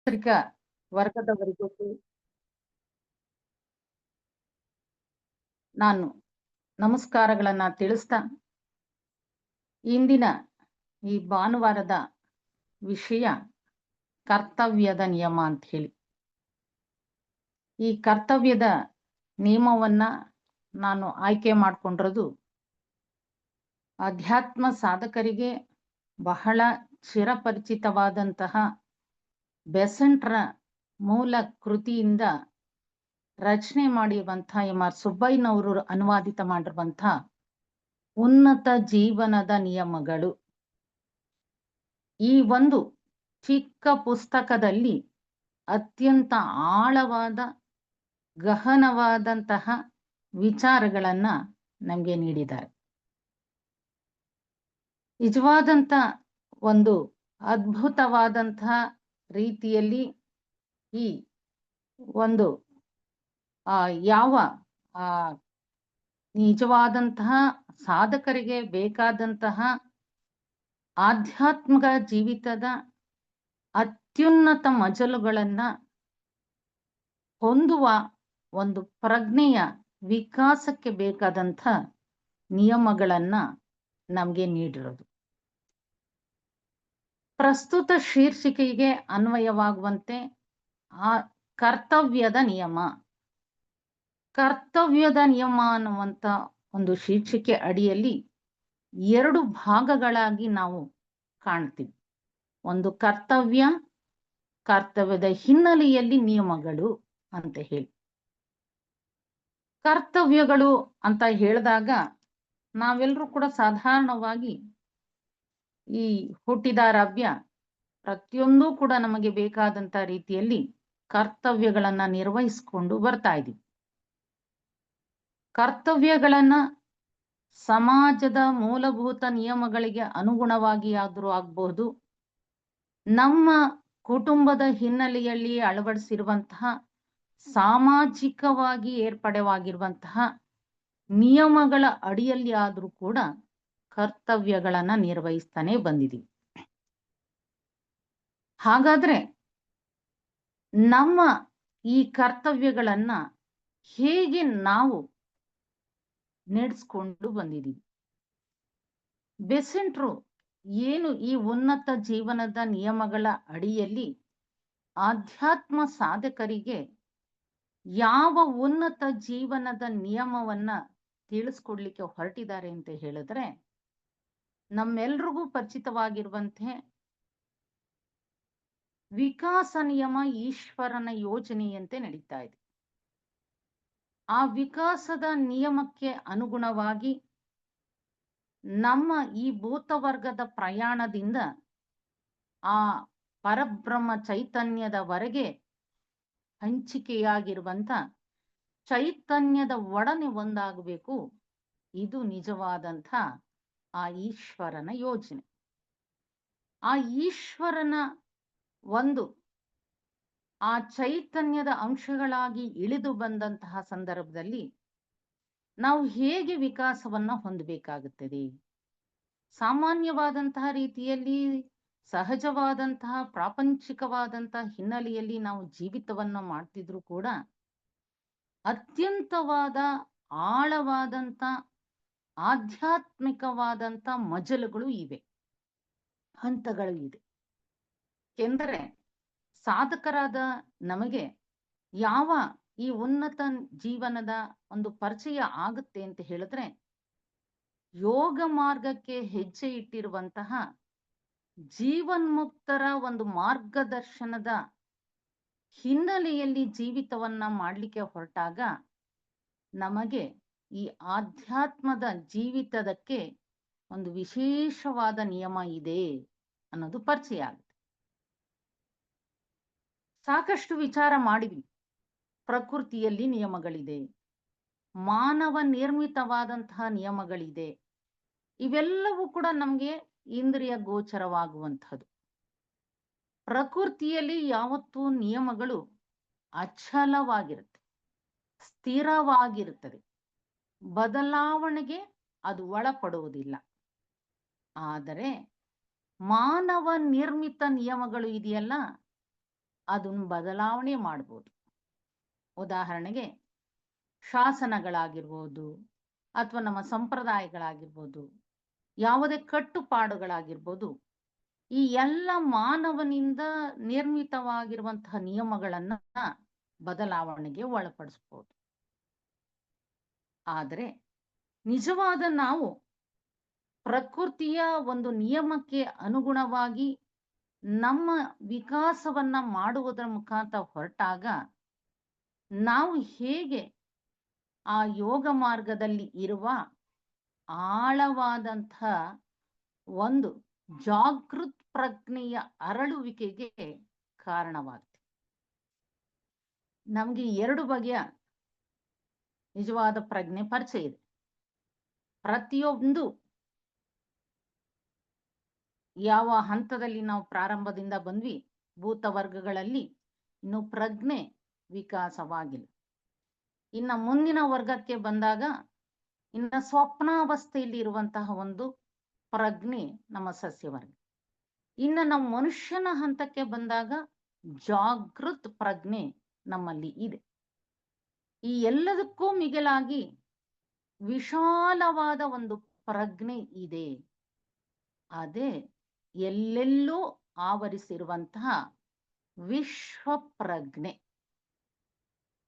ತಾಂತ್ರಿಕ ವರ್ಗದವರಿಗೂ ನಾನು ನಮಸ್ಕಾರಗಳನ್ನ ತಿಳಿಸ್ತಾ, ಇಂದಿನ ಈ ಭಾನುವಾರದ ವಿಷಯ ಕರ್ತವ್ಯದ ನಿಯಮ ಅಂತ ಹೇಳಿ. ಈ ಕರ್ತವ್ಯದ ನಿಯಮವನ್ನ ನಾನು ಆಯ್ಕೆ ಮಾಡಿಕೊಂಡಿರೋದು ಅಧ್ಯಾತ್ಮ ಸಾಧಕರಿಗೆ ಬಹಳ ಚಿರಪರಿಚಿತವಾದಂತಹ ಬೆಸೆಂಟ್ರ ಮೂಲ ಕೃತಿಯಿಂದ ರಚನೆ ಮಾಡಿರುವಂಥ ಎಂ.ಆರ್. ಸುಬ್ಬಯ್ಯನವರು ಅನುವಾದಿತ ಮಾಡಿರುವಂಥ ಉನ್ನತ ಜೀವನದ ನಿಯಮಗಳು. ಈ ಒಂದು ಚಿಕ್ಕ ಪುಸ್ತಕದಲ್ಲಿ ಅತ್ಯಂತ ಆಳವಾದ ಗಹನವಾದಂತಹ ವಿಚಾರಗಳನ್ನ ನಮಗೆ ನೀಡಿದ್ದಾರೆ. ನಿಜವಾದಂಥ ಒಂದು ಅದ್ಭುತವಾದಂತಹ ರೀತಿಯಲ್ಲಿ ಈ ಒಂದು ಯಾವ ನಿಜವಾದಂತಹ ಸಾಧಕರಿಗೆ ಬೇಕಾದಂತಹ ಆಧ್ಯಾತ್ಮಿಕ ಜೀವಿತದ ಅತ್ಯುನ್ನತ ಮಜಲುಗಳನ್ನ ಹೊಂದುವ ಒಂದು ಪ್ರಜ್ಞೆಯ ವಿಕಾಸಕ್ಕೆ ಬೇಕಾದಂಥ ನಿಯಮಗಳನ್ನ ನಮಗೆ ನೀಡಿರೋದು. ಪ್ರಸ್ತುತ ಶೀರ್ಷಿಕೆಗೆ ಅನ್ವಯವಾಗುವಂತೆ ಆ ಕರ್ತವ್ಯದ ನಿಯಮ ಅನ್ನುವಂಥ ಒಂದು ಶೀರ್ಷಿಕೆ ಅಡಿಯಲ್ಲಿ 2 ಭಾಗಗಳಾಗಿ ನಾವು ಕಾಣ್ತೀವಿ. ಒಂದು ಕರ್ತವ್ಯದ ಹಿನ್ನೆಲೆಯಲ್ಲಿ ನಿಯಮಗಳು ಅಂತ ಹೇಳಿ. ಕರ್ತವ್ಯಗಳು ಅಂತ ಹೇಳಿದಾಗ ನಾವೆಲ್ಲರೂ ಕೂಡ ಸಾಧಾರಣವಾಗಿ ಈ ಹುಟ್ಟಿದಾರಭ್ಯ ಪ್ರತಿಯೊಂದು ಕೂಡ ನಮಗೆ ಬೇಕಾದಂತ ರೀತಿಯಲ್ಲಿ ಕರ್ತವ್ಯಗಳನ್ನ ನಿರ್ವಹಿಸಿಕೊಂಡು ಬರ್ತಾ ಇದ್ದೀವಿ. ಕರ್ತವ್ಯಗಳನ್ನ ಸಮಾಜದ ಮೂಲಭೂತ ನಿಯಮಗಳಿಗೆ ಅನುಗುಣವಾಗಿ ಆದರೂ ಆಗಬಹುದು, ನಮ್ಮ ಕುಟುಂಬದ ಹಿನ್ನೆಲೆಯಲ್ಲಿ ಅಳವಡಿಸಿರುವಂತಹ ಸಾಮಾಜಿಕವಾಗಿ ಏರ್ಪಡೆವಾಗಿರುವಂತಹ ನಿಯಮಗಳ ಅಡಿಯಲ್ಲಿ ಆದರೂ ಕೂಡ ಕರ್ತವ್ಯಗಳನ್ನ ನಿರ್ವಹಿಸ್ತಾನೆ ಬಂದಿದ್ದೀವಿ. ಹಾಗಾದ್ರೆ ನಮ್ಮ ಈ ಕರ್ತವ್ಯಗಳನ್ನ ಹೇಗೆ ನಾವು ನಡೆಸ್ಕೊಂಡು ಬಂದಿದ್ದೀವಿ? ಬೆಸೆಂಟ್ರು ಏನು ಈ ಉನ್ನತ ಜೀವನದ ನಿಯಮಗಳ ಅಡಿಯಲ್ಲಿ ಆಧ್ಯಾತ್ಮ ಸಾಧಕರಿಗೆ ಯಾವ ಉನ್ನತ ಜೀವನದ ನಿಯಮವನ್ನ ತಿಳಿಸ್ಕೊಡ್ಲಿಕ್ಕೆ ಹೊರಟಿದ್ದಾರೆ ಅಂತ ಹೇಳಿದ್ರೆ, ನಮ್ಮೆಲ್ರಿಗೂ ಪರಿಚಿತವಾಗಿರುವಂತೆ ವಿಕಾಸ ನಿಯಮ ಈಶ್ವರನ ಯೋಜನೆಯಂತೆ ನಡೀತಾ ಇದೆ. ಆ ವಿಕಾಸದ ನಿಯಮಕ್ಕೆ ಅನುಗುಣವಾಗಿ ನಮ್ಮ ಈ ಭೂತವರ್ಗದ ಪ್ರಯಾಣದಿಂದ ಆ ಪರಬ್ರಹ್ಮ ಚೈತನ್ಯದವರೆಗೆ ಹಂಚಿಕೆಯಾಗಿರುವಂತ ಚೈತನ್ಯದ ಒಡನೆ ಒಂದಾಗಬೇಕು. ಇದು ನಿಜವಾದಂಥ ಆ ಈಶ್ವರನ ಯೋಜನೆ. ಆ ಈಶ್ವರನ ಒಂದು ಆ ಚೈತನ್ಯದ ಅಂಶಗಳಾಗಿ ಇಳಿದು ಬಂದಂತಹ ಸಂದರ್ಭದಲ್ಲಿ ನಾವು ಹೇಗೆ ವಿಕಾಸವನ್ನ ಹೊಂದಬೇಕಾಗುತ್ತದೆ? ಸಾಮಾನ್ಯವಾದಂತಹ ರೀತಿಯಲ್ಲಿ ಸಹಜವಾದಂತಹ ಪ್ರಾಪಂಚಿಕವಾದಂತಹ ಹಿನ್ನೆಲೆಯಲ್ಲಿ ನಾವು ಜೀವಿತವನ್ನ ಮಾಡ್ತಿದ್ರು ಕೂಡ ಅತ್ಯಂತವಾದ ಆಳವಾದಂತ ಆಧ್ಯಾತ್ಮಿಕವಾದಂತ ಮಜಲುಗಳು ಇವೆ, ಹಂತಗಳು ಇದೆ. ಎಂದರೆ ಸಾಧಕರಾದ ನಮಗೆ ಯಾವ ಈ ಉನ್ನತ ಜೀವನದ ಒಂದು ಪರಿಚಯ ಆಗುತ್ತೆ ಅಂತ ಹೇಳಿದ್ರೆ, ಯೋಗ ಮಾರ್ಗಕ್ಕೆ ಹೆಜ್ಜೆ ಇಟ್ಟಿರುವಂತಹ ಜೀವನ್ಮುಕ್ತರ ಒಂದು ಮಾರ್ಗದರ್ಶನದ ಹಿನ್ನೆಲೆಯಲ್ಲಿ ಜೀವಿತವನ್ನ ಮಾಡಲಿಕ್ಕೆ ಹೊರಟಾಗ ನಮಗೆ ಈ ಆಧ್ಯಾತ್ಮದ ಜೀವಿತದಕ್ಕೆ ಒಂದು ವಿಶೇಷವಾದ ನಿಯಮ ಇದೆ ಅನ್ನೋದು ಪರಿಚಯ ಆಗುತ್ತೆ. ಸಾಕಷ್ಟು ವಿಚಾರ ಮಾಡಿದ್ವಿ. ಪ್ರಕೃತಿಯಲ್ಲಿ ನಿಯಮಗಳಿದೆ, ಮಾನವ ನಿರ್ಮಿತವಾದಂತಹ ನಿಯಮಗಳಿದೆ. ಇವೆಲ್ಲವೂ ಕೂಡ ನಮಗೆ ಇಂದ್ರಿಯ ಗೋಚರವಾಗುವಂಥದ್ದು. ಪ್ರಕೃತಿಯಲ್ಲಿ ಯಾವತ್ತೂ ನಿಯಮಗಳು ಅಚಲವಾಗಿರುತ್ತೆ, ಸ್ಥಿರವಾಗಿರುತ್ತದೆ, ಬದಲಾವಣೆಗೆ ಅದು ಒಳಪಡುವುದಿಲ್ಲ. ಆದರೆ ಮಾನವ ನಿರ್ಮಿತ ನಿಯಮಗಳು ಇದೆಯಲ್ಲ, ಅದನ್ನು ಬದಲಾವಣೆ ಮಾಡ್ಬೋದು. ಉದಾಹರಣೆಗೆ ಶಾಸನಗಳಾಗಿರ್ಬೋದು, ಅಥವಾ ನಮ್ಮ ಸಂಪ್ರದಾಯಗಳಾಗಿರ್ಬೋದು, ಯಾವುದೇ ಕಟ್ಟುಪಾಡುಗಳಾಗಿರ್ಬೋದು, ಈ ಎಲ್ಲ ಮಾನವನಿಂದ ನಿರ್ಮಿತವಾಗಿರುವಂತಹ ನಿಯಮಗಳನ್ನ ಬದಲಾವಣೆಗೆ ಒಳಪಡಿಸ್ಬೋದು. ಆದರೆ ನಿಜವಾದ ನಾವು ಪ್ರಕೃತಿಯ ಒಂದು ನಿಯಮಕ್ಕೆ ಅನುಗುಣವಾಗಿ ನಮ್ಮ ವಿಕಾಸವನ್ನ ಮಾಡುವುದರ ಮುಖಾಂತರ ಹೊರಟಾಗ ನಾವು ಹೇಗೆ ಆ ಯೋಗ ಮಾರ್ಗದಲ್ಲಿ ಇರುವ ಆಳವಾದಂಥ ಒಂದು ಜಾಗೃತ್ ಪ್ರಜ್ಞೆಯ ಅರಳುವಿಕೆಗೆ ಕಾರಣವಾಗ್ತದೆ. ನಮಗೆ 2 ಬಗೆಯ ನಿಜವಾದ ಪ್ರಜ್ಞೆ ಪರಿಚಯ ಇದೆ. ಪ್ರತಿಯೊಂದು ಯಾವ ಹಂತದಲ್ಲಿ ನಾವು ಪ್ರಾರಂಭದಿಂದ ಬಂದ್ವಿ, ಭೂತ ವರ್ಗಗಳಲ್ಲಿ ಇನ್ನು ಪ್ರಜ್ಞೆ ವಿಕಾಸವಾಗಿಲ್ಲ. ಇನ್ನು ಮುಂದಿನ ವರ್ಗಕ್ಕೆ ಬಂದಾಗ ಇನ್ನು ಸ್ವಪ್ನಾವಸ್ಥೆಯಲ್ಲಿ ಇರುವಂತಹ ಒಂದು ಪ್ರಜ್ಞೆ ನಮ್ಮ ಸಸ್ಯವರ್ಗ. ಇನ್ನು ನಮ್ಮ ಮನುಷ್ಯನ ಹಂತಕ್ಕೆ ಬಂದಾಗ ಜಾಗೃತ್ ಪ್ರಜ್ಞೆ ನಮ್ಮಲ್ಲಿ ಇದೆ. ಈ ಎಲ್ಲದಕ್ಕೂ ಮಿಗಿಲಾಗಿ ವಿಶಾಲವಾದ ಒಂದು ಪ್ರಜ್ಞೆ ಇದೆ. ಅದೇ ಎಲ್ಲೆಲ್ಲೂ ಆವರಿಸಿರುವಂತಹ ವಿಶ್ವ ಪ್ರಜ್ಞೆ.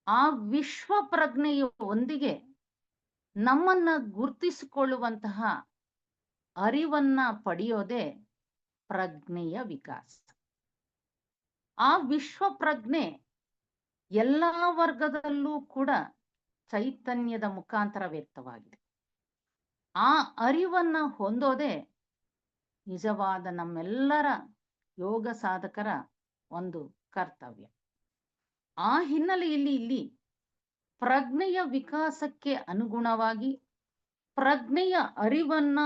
ಆ ವಿಶ್ವ ಪ್ರಜ್ಞೆಯೊಂದಿಗೆ ನಮ್ಮನ್ನ ಗುರುತಿಸಿಕೊಳ್ಳುವಂತಹ ಅರಿವನ್ನ ಪಡೆಯೋದೇ ಪ್ರಜ್ಞೆಯ ವಿಕಾಸ. ಆ ವಿಶ್ವ ಪ್ರಜ್ಞೆ ಎಲ್ಲಾ ವರ್ಗದಲ್ಲೂ ಕೂಡ ಚೈತನ್ಯದ ಮುಖಾಂತರ ವ್ಯಕ್ತವಾಗಿದೆ. ಆ ಅರಿವನ್ನ ಹೊಂದೋದೇ ನಿಜವಾದ ನಮ್ಮೆಲ್ಲರ ಯೋಗ ಸಾಧಕರ ಒಂದು ಕರ್ತವ್ಯ. ಆ ಹಿನ್ನೆಲೆಯಲ್ಲಿ ಇಲ್ಲಿ ಪ್ರಜ್ಞೆಯ ವಿಕಾಸಕ್ಕೆ ಅನುಗುಣವಾಗಿ ಪ್ರಜ್ಞೆಯ ಅರಿವನ್ನ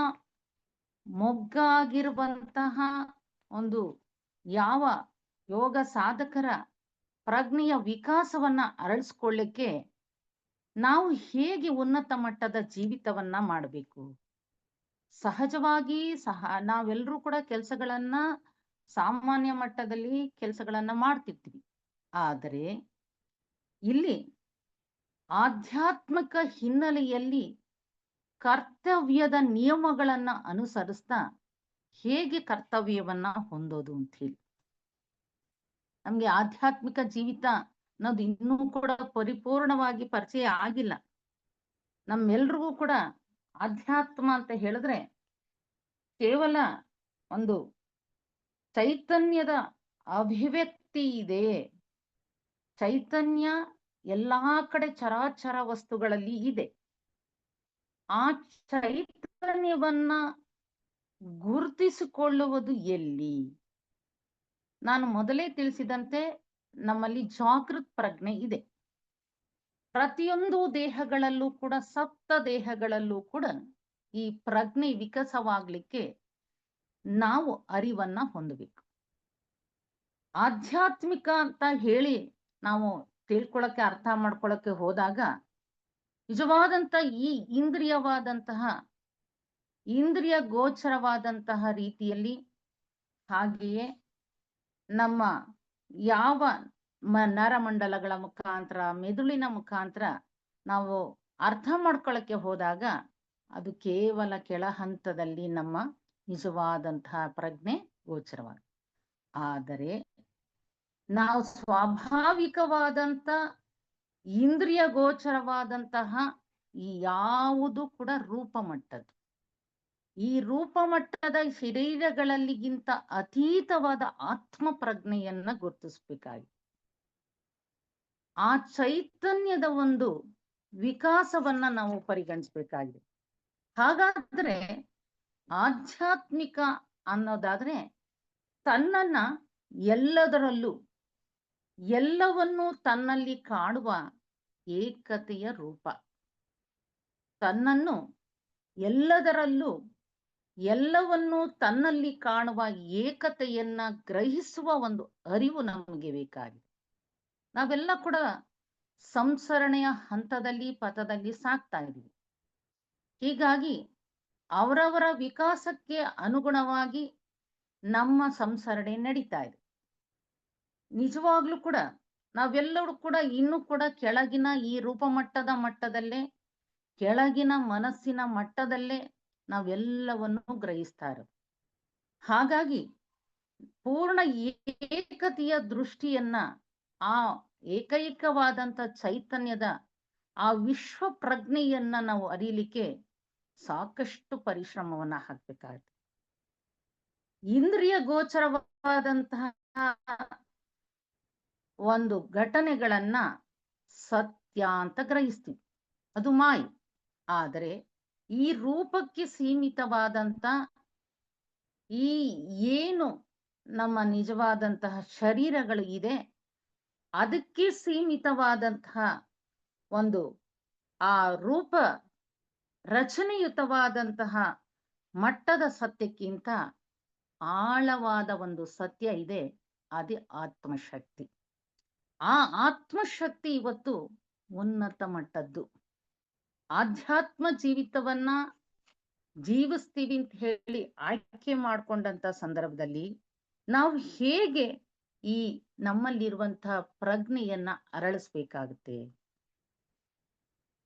ಮೊಗ್ಗಾಗಿರುವಂತಹ ಒಂದು ಯಾವ ಯೋಗ ಸಾಧಕರ ಪ್ರಜ್ಞೆಯ ವಿಕಾಸವನ್ನ ಅರಳಿಸ್ಕೊಳ್ಳಿಕ್ಕೆ ನಾವು ಹೇಗೆ ಉನ್ನತ ಮಟ್ಟದ ಜೀವಿತವನ್ನ ಮಾಡಬೇಕು. ಸಹಜವಾಗಿ ನಾವೆಲ್ಲರೂ ಕೂಡ ಕೆಲಸಗಳನ್ನ ಸಾಮಾನ್ಯ ಮಟ್ಟದಲ್ಲಿ ಕೆಲಸಗಳನ್ನ ಮಾಡ್ತಿರ್ತೀವಿ. ಆದರೆ ಇಲ್ಲಿ ಆಧ್ಯಾತ್ಮಿಕ ಹಿನ್ನೆಲೆಯಲ್ಲಿ ಕರ್ತವ್ಯದ ನಿಯಮಗಳನ್ನ ಅನುಸರಿಸ್ತಾ ಹೇಗೆ ಕರ್ತವ್ಯವನ್ನ ಹೊಂದೋದು ಅಂತ ಹೇಳಿ, ನಮ್ಗೆ ಆಧ್ಯಾತ್ಮಿಕ ಜೀವಿತ ಅನ್ನೋದು ಇನ್ನೂ ಕೂಡ ಪರಿಪೂರ್ಣವಾಗಿ ಪರಿಚಯ ಆಗಿಲ್ಲ. ನಮ್ಮೆಲ್ರಿಗೂ ಕೂಡ ಆಧ್ಯಾತ್ಮ ಅಂತ ಹೇಳಿದ್ರೆ ಕೇವಲ ಒಂದು ಚೈತನ್ಯದ ಅಭಿವ್ಯಕ್ತಿ ಇದೆ. ಚೈತನ್ಯ ಎಲ್ಲಾ ಕಡೆ ಚರಾಚರ ವಸ್ತುಗಳಲ್ಲಿ ಇದೆ. ಆ ಚೈತನ್ಯವನ್ನ ಗುರುತಿಸಿಕೊಳ್ಳುವುದು ಎಲ್ಲಿ? ನಾನು ಮೊದಲೇ ತಿಳಿಸಿದಂತೆ ನಮ್ಮಲ್ಲಿ ಜಾಗೃತ್ ಪ್ರಜ್ಞೆ ಇದೆ. ಪ್ರತಿಯೊಂದು ದೇಹಗಳಲ್ಲೂ ಕೂಡ, ಸಪ್ತ ದೇಹಗಳಲ್ಲೂ ಕೂಡ ಈ ಪ್ರಜ್ಞೆ ವಿಕಾಸವಾಗ್ಲಿಕ್ಕೆ ನಾವು ಅರಿವನ್ನ ಹೊಂದಬೇಕು. ಆಧ್ಯಾತ್ಮಿಕ ಅಂತ ಹೇಳಿ ನಾವು ತಿಳ್ಕೊಳಕ್ಕೆ, ಅರ್ಥ ಮಾಡ್ಕೊಳಕ್ಕೆ ಹೋದಾಗ ನಿಜವಾದಂತ ಈ ಇಂದ್ರಿಯ ಗೋಚರವಾದಂತಹ ರೀತಿಯಲ್ಲಿ, ಹಾಗೆಯೇ ನಮ್ಮ ಯಾವ ನರಮಂಡಲಗಳ ಮುಖಾಂತರ, ಮೆದುಳಿನ ಮುಖಾಂತರ ನಾವು ಅರ್ಥ ಮಾಡ್ಕೊಳಕ್ಕೆ ಹೋದಾಗ ಅದು ಕೇವಲ ಕೆಳ ಹಂತದಲ್ಲಿ ನಮ್ಮ ನಿಜವಾದಂತಹ ಪ್ರಜ್ಞೆ ಗೋಚರವಾದ. ಆದರೆ ನಾವು ಸ್ವಾಭಾವಿಕವಾದಂತ ಇಂದ್ರಿಯ ಗೋಚರವಾದಂತಹ ಈ ಯಾವುದು ಕೂಡ ರೂಪಮಟ್ಟದ್ದು. ಈ ರೂಪಮಟ್ಟದ ಶರೀರಗಳಲ್ಲಿಗಿಂತ ಅತೀತವಾದ ಆತ್ಮ ಪ್ರಜ್ಞೆಯನ್ನ ಗುರುತಿಸ್ಬೇಕಾಗಿ ಆ ಚೈತನ್ಯದ ಒಂದು ವಿಕಾಸವನ್ನ ನಾವು ಪರಿಗಣಿಸ್ಬೇಕಾಗಿದೆ. ಹಾಗಾದ್ರೆ ಆಧ್ಯಾತ್ಮಿಕ ಅನ್ನೋದಾದ್ರೆ ತನ್ನನ್ನ ಎಲ್ಲದರಲ್ಲೂ, ಎಲ್ಲವನ್ನೂ ತನ್ನಲ್ಲಿ ಕಾಣುವ ಏಕತೆಯ ರೂಪ. ತನ್ನನ್ನು ಎಲ್ಲದರಲ್ಲೂ, ಎಲ್ಲವನ್ನೂ ತನ್ನಲ್ಲಿ ಕಾಣುವ ಏಕತೆಯನ್ನ ಗ್ರಹಿಸುವ ಒಂದು ಅರಿವು ನಮಗೆ ಬೇಕಾಗಿದೆ. ನಾವೆಲ್ಲ ಕೂಡ ಸಂಸರಣೆಯ ಹಂತದಲ್ಲಿ, ಪಥದಲ್ಲಿ ಸಾಕ್ತಾ ಇದ್ದೀವಿ. ಹೀಗಾಗಿ ಅವರವರ ವಿಕಾಸಕ್ಕೆ ಅನುಗುಣವಾಗಿ ನಮ್ಮ ಸಂಸರಣೆ ನಡೀತಾ ಇದೆ. ನಿಜವಾಗ್ಲೂ ಕೂಡ ನಾವೆಲ್ಲರೂ ಕೂಡ ಇನ್ನೂ ಕೂಡ ಕೆಳಗಿನ ಈ ರೂಪಮಟ್ಟದ ಮಟ್ಟದಲ್ಲೇ, ಕೆಳಗಿನ ಮನಸ್ಸಿನ ಮಟ್ಟದಲ್ಲೇ ನಾವೆಲ್ಲವನ್ನು ಗ್ರಹಿಸ್ತಾ ಇರೋದು. ಹಾಗಾಗಿ ಪೂರ್ಣ ಏಕತೆಯ ದೃಷ್ಟಿಯನ್ನ, ಆ ಏಕೈಕವಾದಂತ ಚೈತನ್ಯದ ಆ ವಿಶ್ವ ಪ್ರಜ್ಞೆಯನ್ನ ನಾವು ಅರಿಯಲಿಕ್ಕೆ ಸಾಕಷ್ಟು ಪರಿಶ್ರಮವನ್ನ ಹಾಕ್ಬೇಕಾಗುತ್ತೆ. ಇಂದ್ರಿಯ ಗೋಚರವಾದಂತಹ ಒಂದು ಘಟನೆಗಳನ್ನ ಸತ್ಯ ಅಂತ ಗ್ರಹಿಸ್ತೀವಿ, ಅದು ಮಾಯೆ. ಆದರೆ ಈ ರೂಪಕ್ಕೆ ಸೀಮಿತವಾದಂತ ಈ ಏನು ನಮ್ಮ ನಿಜವಾದಂತಹ ಶರೀರಗಳು ಇದೆ, ಅದಕ್ಕೆ ಸೀಮಿತವಾದಂತಹ ಒಂದು ಆ ರೂಪ ರಚನೆಯುತವಾದಂತಹ ಮಟ್ಟದ ಸತ್ಯಕ್ಕಿಂತ ಆಳವಾದ ಒಂದು ಸತ್ಯ ಇದೆ, ಅದೇ ಆತ್ಮಶಕ್ತಿ. ಆ ಆತ್ಮಶಕ್ತಿ ಇವತ್ತು ಉನ್ನತ ಮಟ್ಟದ್ದು. ಆಧ್ಯಾತ್ಮ ಜೀವಿತವನ್ನ ಜೀವಿಸ್ತೀವಿ ಅಂತ ಹೇಳಿ ಆಯ್ಕೆ ಮಾಡ್ಕೊಂಡಂತ ಸಂದರ್ಭದಲ್ಲಿ ನಾವು ಹೇಗೆ ಈ ನಮ್ಮಲ್ಲಿರುವಂತಹ ಪ್ರಜ್ಞೆಯನ್ನ ಅರಳಿಸ್ಬೇಕಾಗುತ್ತೆ.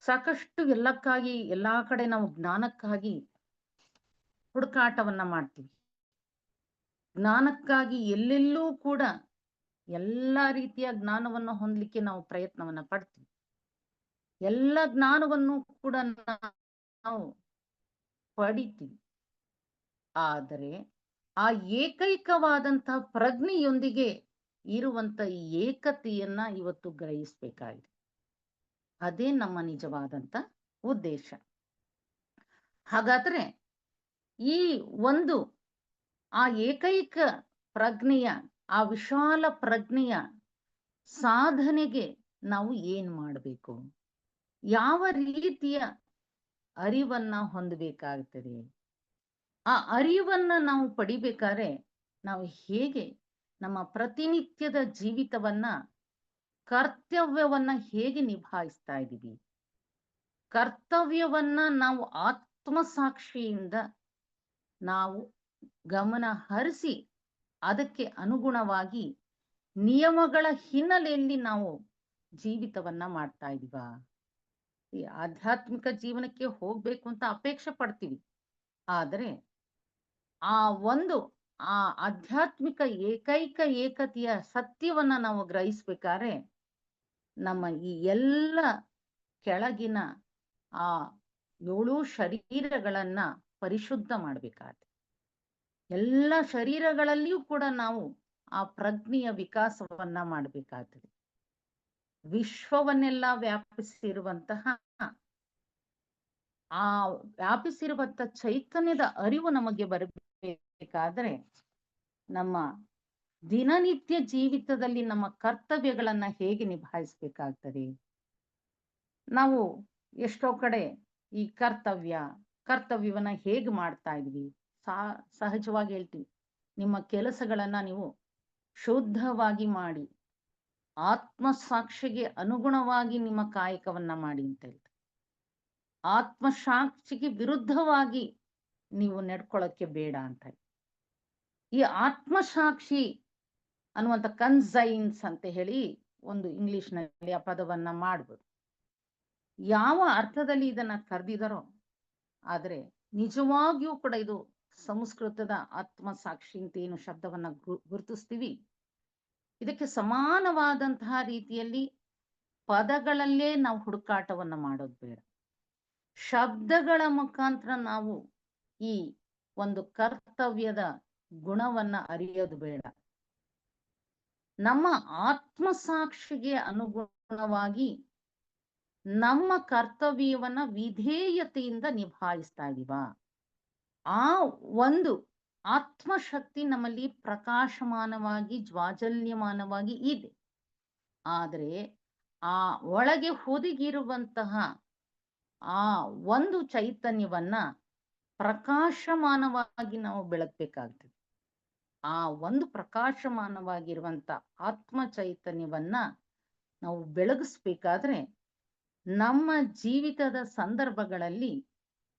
ಸಾಕಷ್ಟು ಎಲ್ಲಕ್ಕಾಗಿ ಎಲ್ಲಾ ಕಡೆ ನಾವು ಜ್ಞಾನಕ್ಕಾಗಿ ಹುಡುಕಾಟವನ್ನ ಮಾಡ್ತೀವಿ. ಜ್ಞಾನಕ್ಕಾಗಿ ಎಲ್ಲೆಲ್ಲೂ ಕೂಡ ಎಲ್ಲಾ ರೀತಿಯ ಜ್ಞಾನವನ್ನು ಹೊಂದಲಿಕ್ಕೆ ನಾವು ಪ್ರಯತ್ನವನ್ನ ಪಡ್ತೀವಿ. ಎಲ್ಲ ಜ್ಞಾನವನ್ನು ಕೂಡ ನಾವು ಪಡಿತೀವಿ. ಆದರೆ ಆ ಏಕೈಕವಾದಂತಹ ಪ್ರಜ್ಞೆಯೊಂದಿಗೆ ಇರುವಂತ ಈ ಏಕತೆಯನ್ನ ಇವತ್ತು ಗ್ರಹಿಸ್ಬೇಕಾಗಿದೆ. ಅದೇ ನಮ್ಮ ನಿಜವಾದಂತ ಉದ್ದೇಶ. ಹಾಗಾದ್ರೆ ಈ ಒಂದು ಆ ಏಕೈಕ ಪ್ರಜ್ಞೆಯ, ಆ ವಿಶಾಲ ಪ್ರಜ್ಞೆಯ ಸಾಧನೆಗೆ ನಾವು ಏನ್ ಮಾಡಬೇಕು, ಯಾವ ರೀತಿಯ ಅರಿವನ್ನ ಹೊಂದಬೇಕಾಗ್ತದೆ, ಆ ಅರಿವನ್ನ ನಾವು ಪಡಿಬೇಕಾದ್ರೆ ನಾವು ಹೇಗೆ ನಮ್ಮ ಪ್ರತಿನಿತ್ಯದ ಜೀವಿತವನ್ನ, ಕರ್ತವ್ಯವನ್ನ ಹೇಗೆ ನಿಭಾಯಿಸ್ತಾ ಇದ್ದೀವಿ, ಕರ್ತವ್ಯವನ್ನ ನಾವು ಆತ್ಮಸಾಕ್ಷಿಯಿಂದ ನಾವು ಗಮನ ಹರಿಸಿ ಅದಕ್ಕೆ ಅನುಗುಣವಾಗಿ ನಿಯಮಗಳ ಹಿನ್ನೆಲೆಯಲ್ಲಿ ನಾವು ಜೀವಿತವನ್ನ ಮಾಡ್ತಾ ಇದೀವ. ಈ ಆಧ್ಯಾತ್ಮಿಕ ಜೀವನಕ್ಕೆ ಹೋಗ್ಬೇಕು ಅಂತ ಅಪೇಕ್ಷೆ ಪಡ್ತೀವಿ. ಆದರೆ ಆ ಒಂದು ಆ ಆಧ್ಯಾತ್ಮಿಕ ಏಕತೆಯ ಸತ್ಯವನ್ನ ನಾವು ಗ್ರಹಿಸ್ಬೇಕಾದ್ರೆ ನಮ್ಮ ಈ ಎಲ್ಲ ಕೆಳಗಿನ ಆ 7 ಶರೀರಗಳನ್ನ ಪರಿಶುದ್ಧ ಮಾಡ್ಬೇಕಾಗುತ್ತೆ. ಎಲ್ಲ ಶರೀರಗಳಲ್ಲಿಯೂ ಕೂಡ ನಾವು ಆ ಪ್ರಜ್ಞೆಯ ವಿಕಾಸವನ್ನ ಮಾಡಬೇಕಾಗ್ತದೆ. ವಿಶ್ವವನ್ನೆಲ್ಲ ವ್ಯಾಪಿಸಿರುವಂತಹ ಆ ವ್ಯಾಪಿಸಿರುವಂತ ಚೈತನ್ಯದ ಅರಿವು ನಮಗೆ ಬರಬೇಕಾದ್ರೆ ನಮ್ಮ ದಿನನಿತ್ಯ ಜೀವಿತದಲ್ಲಿ ನಮ್ಮ ಕರ್ತವ್ಯಗಳನ್ನ ಹೇಗೆ ನಿಭಾಯಿಸ್ಬೇಕಾಗ್ತದೆ. ನಾವು ಎಷ್ಟೋ ಕಡೆ ಈ ಕರ್ತವ್ಯವನ್ನ ಹೇಗೆ ಮಾಡ್ತಾ ಇದ್ವಿ. ಸಹಜವಾಗಿ ಹೇಳ್ತೀವಿ, ನಿಮ್ಮ ಕೆಲಸಗಳನ್ನ ನೀವು ಶುದ್ಧವಾಗಿ ಮಾಡಿ, ಆತ್ಮಸಾಕ್ಷಿಗೆ ಅನುಗುಣವಾಗಿ ನಿಮ್ಮ ಕಾಯಕವನ್ನ ಮಾಡಿ ಅಂತ ಹೇಳ್ತಾರೆ. ಆತ್ಮಸಾಕ್ಷಿಗೆ ವಿರುದ್ಧವಾಗಿ ನೀವು ನಡ್ಕೊಳ್ಳೋಕೆ ಬೇಡ ಅಂತ. ಈ ಆತ್ಮಸಾಕ್ಷಿ ಅನ್ನುವಂಥ ಕನ್ಸೈನ್ಸ್ ಅಂತ ಹೇಳಿ ಒಂದು ಇಂಗ್ಲಿಷ್ ನಲ್ಲಿ ಆ ಪದವನ್ನ ಮಾಡ್ಬೋದು. ಯಾವ ಅರ್ಥದಲ್ಲಿ ಇದನ್ನ ಕರೆದಿದಾರೋ, ಆದ್ರೆ ನಿಜವಾಗಿಯೂ ಕೂಡ ಇದು ಸಂಸ್ಕೃತದ ಆತ್ಮಸಾಕ್ಷಿ ಅಂತ ಏನು ಶಬ್ದವನ್ನ ಗುರುತಿಸ್ತೀವಿ, ಇದಕ್ಕೆ ಸಮಾನವಾದಂತಹ ರೀತಿಯಲ್ಲಿ ಪದಗಳಲ್ಲೇ ನಾವು ಹುಡುಕಾಟವನ್ನ ಮಾಡೋದು ಬೇಡ. ಶಬ್ದಗಳ ಮುಖಾಂತರ ನಾವು ಈ ಒಂದು ಕರ್ತವ್ಯದ ಗುಣವನ್ನ ಅರಿಯೋದು ಬೇಡ. ನಮ್ಮ ಆತ್ಮಸಾಕ್ಷಿಗೆ ಅನುಗುಣವಾಗಿ ನಮ್ಮ ಕರ್ತವ್ಯವನ್ನ ವಿಧೇಯತೆಯಿಂದ ನಿಭಾಯಿಸ್ತಾ ಇದೀವ. ಆ ಒಂದು ಆತ್ಮಶಕ್ತಿ ನಮ್ಮಲ್ಲಿ ಪ್ರಕಾಶಮಾನವಾಗಿ ಜ್ವಾಜಲ್ಯಮಾನವಾಗಿ ಇದೆ. ಆದರೆ ಆ ಒಳಗೆ ಹುದುಗಿರುವಂತಹ ಆ ಒಂದು ಚೈತನ್ಯವನ್ನ ಪ್ರಕಾಶಮಾನವಾಗಿ ನಾವು ಬೆಳಗ್ಬೇಕಾಗ್ತದೆ. ಆ ಒಂದು ಪ್ರಕಾಶಮಾನವಾಗಿರುವಂತ ಆತ್ಮ ಚೈತನ್ಯವನ್ನ ನಾವು ಬೆಳಗಿಸ್ಬೇಕಾದ್ರೆ ನಮ್ಮ ಜೀವಿತದ ಸಂದರ್ಭಗಳಲ್ಲಿ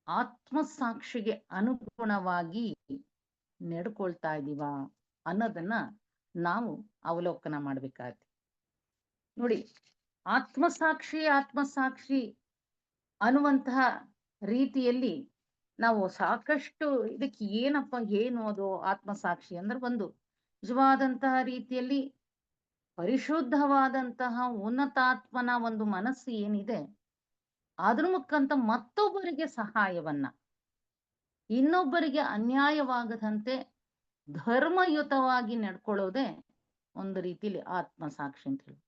ಆತ್ಮಸಾಕ್ಷಿಗೆ ಅನುಗುಣವಾಗಿ ನಡ್ಕೊಳ್ತಾ ಇದೀವ ಅನ್ನೋದನ್ನ ನಾವು ಅವಲೋಕನ ಮಾಡ್ಬೇಕಾಗತ್ತೆ. ನೋಡಿ, ಆತ್ಮಸಾಕ್ಷಿ ಅನ್ನುವಂತಹ ರೀತಿಯಲ್ಲಿ ನಾವು ಸಾಕಷ್ಟು ಇದಕ್ಕೆ ಏನು ಅದು ಆತ್ಮಸಾಕ್ಷಿ ಅಂದ್ರೆ ಒಂದು ನಿಜವಾದಂತಹ ರೀತಿಯಲ್ಲಿ ಪರಿಶುದ್ಧವಾದಂತಹ ಉನ್ನತಾತ್ಮನ ಒಂದು ಮನಸ್ಸು ಏನಿದೆ, ಅದ್ರ ಮುಖಾಂತರ ಮತ್ತೊಬ್ಬರಿಗೆ ಸಹಾಯವನ್ನ, ಇನ್ನೊಬ್ಬರಿಗೆ ಅನ್ಯಾಯವಾಗದಂತೆ ಧರ್ಮಯುತವಾಗಿ ನಡ್ಕೊಳ್ಳೋದೇ ಒಂದು ರೀತಿಯಲ್ಲಿ ಆತ್ಮಸಾಕ್ಷಿ ಅಂತ ಹೇಳಿ.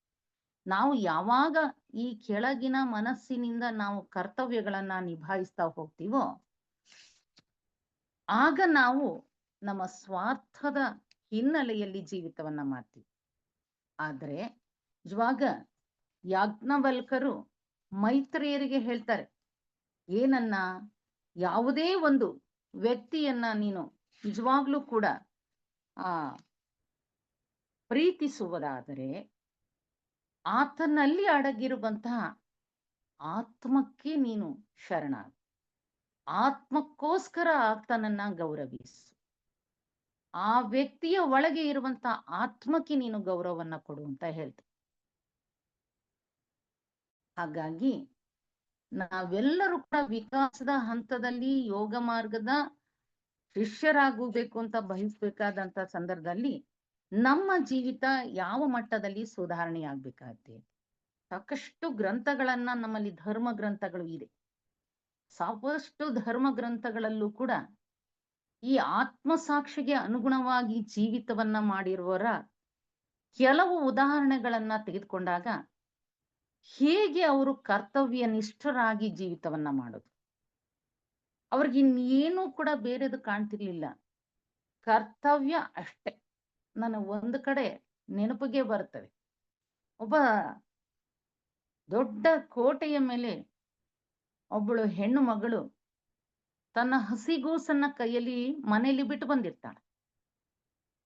ನಾವು ಯಾವಾಗ ಈ ಕೆಳಗಿನ ಮನಸ್ಸಿನಿಂದ ನಾವು ಕರ್ತವ್ಯಗಳನ್ನ ನಿಭಾಯಿಸ್ತಾ ಹೋಗ್ತೀವೋ, ಆಗ ನಾವು ನಮ್ಮ ಸ್ವಾರ್ಥದ ಹಿನ್ನೆಲೆಯಲ್ಲಿ ಜೀವಿತವನ್ನ ಮಾಡ್ತೀವಿ. ಆದ್ರೆ ಇವಾಗ ಯಾಜ್ಞವಲ್ಕರು ಮೈತ್ರೇಯರಿಗೆ ಹೇಳ್ತಾರೆ, ಏನನ್ನ, ಯಾವುದೇ ಒಂದು ವ್ಯಕ್ತಿಯನ್ನ ನೀನು ನಿಜವಾಗ್ಲೂ ಕೂಡ ಪ್ರೀತಿಸುವುದಾದರೆ ಆತನಲ್ಲಿ ಅಡಗಿರುವಂತಹ ಆತ್ಮಕ್ಕೆ ನೀನು ಶರಣ, ಆತ್ಮಕ್ಕೋಸ್ಕರ ಆತನನ್ನ ಗೌರವಿಸು, ಆ ವ್ಯಕ್ತಿಯ ಒಳಗೆ ಇರುವಂತಹ ಆತ್ಮಕ್ಕೆ ನೀನು ಗೌರವವನ್ನ ಕೊಡು ಅಂತ ಹೇಳ್ತಾರೆ. ಹಾಗಾಗಿ ನಾವೆಲ್ಲರೂ ಕೂಡ ವಿಕಾಸದ ಹಂತದಲ್ಲಿ ಯೋಗ ಮಾರ್ಗದ ಶಿಷ್ಯರಾಗಬೇಕು ಅಂತ ಬಯಸ್ಬೇಕಾದಂತ ಸಂದರ್ಭದಲ್ಲಿ ನಮ್ಮ ಜೀವಿತ ಯಾವ ಮಟ್ಟದಲ್ಲಿ ಸುಧಾರಣೆ ಆಗ್ಬೇಕಾಗತ್ತೆ. ಸಾಕಷ್ಟು ಗ್ರಂಥಗಳನ್ನ ನಮ್ಮಲ್ಲಿ ಧರ್ಮ ಗ್ರಂಥಗಳು ಇದೆ. ಸಾಕಷ್ಟು ಧರ್ಮ ಗ್ರಂಥಗಳಲ್ಲೂ ಕೂಡ ಈ ಆತ್ಮಸಾಕ್ಷಿಗೆ ಅನುಗುಣವಾಗಿ ಜೀವಿತವನ್ನ ಮಾಡಿರುವವರ ಕೆಲವು ಉದಾಹರಣೆಗಳನ್ನ ತೆಗೆದುಕೊಂಡಾಗ ಹೇಗೆ ಅವರು ಕರ್ತವ್ಯ ನಿಷ್ಠರಾಗಿ ಜೀವಿತವನ್ನ ಮಾಡೋದು, ಅವ್ರಿಗೆ ಇನ್ನೇನು ಕೂಡ ಬೇರೆದು ಕಾಣ್ತಿರ್ಲಿಲ್ಲ, ಕರ್ತವ್ಯ ಅಷ್ಟೇ. ನನಗೆ ಒಂದು ಕಡೆ ನೆನಪಿಗೆ ಬರ್ತದೆ, ಒಬ್ಬ ದೊಡ್ಡ ಕೋಟೆಯ ಮೇಲೆ ಒಬ್ಬಳು ಹೆಣ್ಣು ಮಗಳು ತನ್ನ ಹಸಿಗೂಸನ್ನ ಕೈಯಲ್ಲಿ ಮನೆಯಲ್ಲಿ ಬಿಟ್ಟು ಬಂದಿರ್ತಾಳೆ.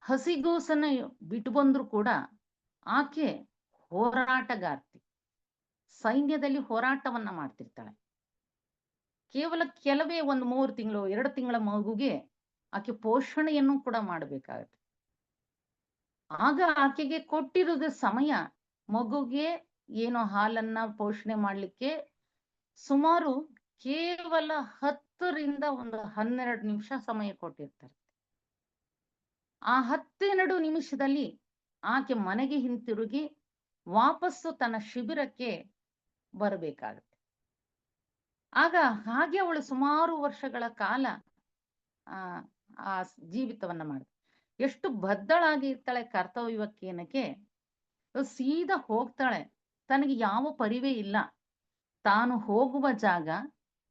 ಹಸಿಗೂಸನ್ನ ಬಿಟ್ಟು ಬಂದ್ರು ಕೂಡ ಆಕೆ ಹೋರಾಟಗಾರ್ತಿ, ಸೈನ್ಯದಲ್ಲಿ ಹೋರಾಟವನ್ನ ಮಾಡ್ತಿರ್ತಾಳೆ. ಕೇವಲ ಕೆಲವೇ ಒಂದು 3 ತಿಂಗಳು 2 ತಿಂಗಳ ಮಗುಗೆ ಆಕೆ ಪೋಷಣೆಯನ್ನು ಕೂಡ ಮಾಡಬೇಕಾಗತ್ತೆ. ಆಗ ಆಕೆಗೆ ಕೊಟ್ಟಿರೋದ ಸಮಯ ಮಗುಗೆ ಏನೋ ಹಾಲನ್ನ ಪೋಷಣೆ ಮಾಡ್ಲಿಕ್ಕೆ ಸುಮಾರು ಕೇವಲ 10 ರಿಂದ 12 ನಿಮಿಷ ಸಮಯ ಕೊಟ್ಟಿರ್ತಾರೆ. ಆ 12 ನಿಮಿಷದಲ್ಲಿ ಆಕೆ ಮನೆಗೆ ಹಿಂತಿರುಗಿ ವಾಪಸ್ಸು ತನ್ನ ಶಿಬಿರಕ್ಕೆ ಬರಬೇಕಾಗತ್ತೆ. ಆಗ ಹಾಗೆ ಅವಳು ಸುಮಾರು ವರ್ಷಗಳ ಕಾಲ ಆ ಜೀವಿತವನ್ನ ಮಾಡ್ತಾಳೆ. ಎಷ್ಟು ಬದ್ಧಳಾಗಿ ಇರ್ತಾಳೆ ಕರ್ತವ್ಯಕ್ಕೇನಕ್ಕೆ, ಸೀದಾ ಹೋಗ್ತಾಳೆ. ತನಗೆ ಯಾವ ಪರಿವೇ ಇಲ್ಲ, ತಾನು ಹೋಗುವ ಜಾಗ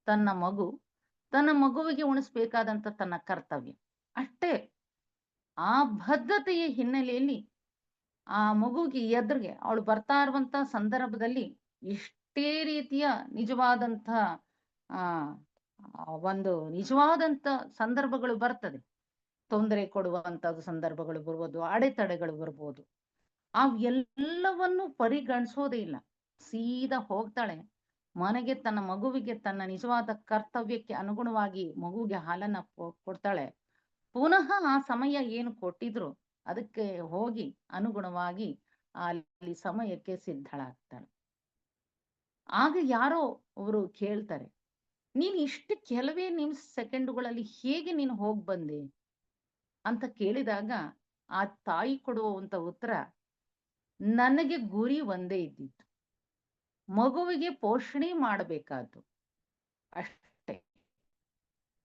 ತನ್ನ ಮಗು, ತನ್ನ ಮಗುವಿಗೆ ಉಣಿಸ್ಬೇಕಾದಂತ ತನ್ನ ಕರ್ತವ್ಯ ಅಷ್ಟೇ. ಆ ಬದ್ಧತೆಯ ಹಿನ್ನೆಲೆಯಲ್ಲಿ ಆ ಮಗುವಿಗೆ ಎದುರಿಗೆ ಅವಳು ಬರ್ತಾ ಇರುವಂತ ಸಂದರ್ಭದಲ್ಲಿ ಎಷ್ಟೇ ರೀತಿಯ ನಿಜವಾದಂತ ಒಂದು ನಿಜವಾದಂತ ಸಂದರ್ಭಗಳು ಬರ್ತದೆ. ತೊಂದರೆ ಕೊಡುವಂತದ್ದು ಸಂದರ್ಭಗಳು ಬರ್ಬೋದು, ಅಡೆತಡೆಗಳು ಬರ್ಬೋದು. ಎಲ್ಲವನ್ನು ಪರಿಗಣಿಸೋದೇ ಇಲ್ಲ, ಸೀದಾ ಹೋಗ್ತಾಳೆ ಮನೆಗೆ. ತನ್ನ ಮಗುವಿಗೆ ತನ್ನ ನಿಜವಾದ ಕರ್ತವ್ಯಕ್ಕೆ ಅನುಗುಣವಾಗಿ ಮಗುವಿಗೆ ಹಾಲನ್ನ ಕೊಡ್ತಾಳೆ. ಪುನಃ ಆ ಸಮಯ ಏನು ಕೊಟ್ಟಿದ್ರು ಅದಕ್ಕೆ ಹೋಗಿ ಅನುಗುಣವಾಗಿ ಅಲ್ಲಿ ಸಮಯಕ್ಕೆ ಸಿದ್ಧಳಾಗ್ತಾಳೆ. ಆಗ ಯಾರೋ ಅವರು ಕೇಳ್ತಾರೆ, ನೀನ್ ಇಷ್ಟು ಕೆಲವೇ ಸೆಕೆಂಡುಗಳಲ್ಲಿ ಹೇಗೆ ನೀನು ಹೋಗ್ ಬಂದೆ ಅಂತ ಕೇಳಿದಾಗ ಆ ತಾಯಿ ಕೊಡುವಂತ ಉತ್ತರ, ನನಗೆ ಗುರಿ ಒಂದೇ ಇದ್ದಿತ್ತು, ಮಗುವಿಗೆ ಪೋಷಣೆ ಮಾಡಬೇಕಾದ್ದು ಅಷ್ಟೇ.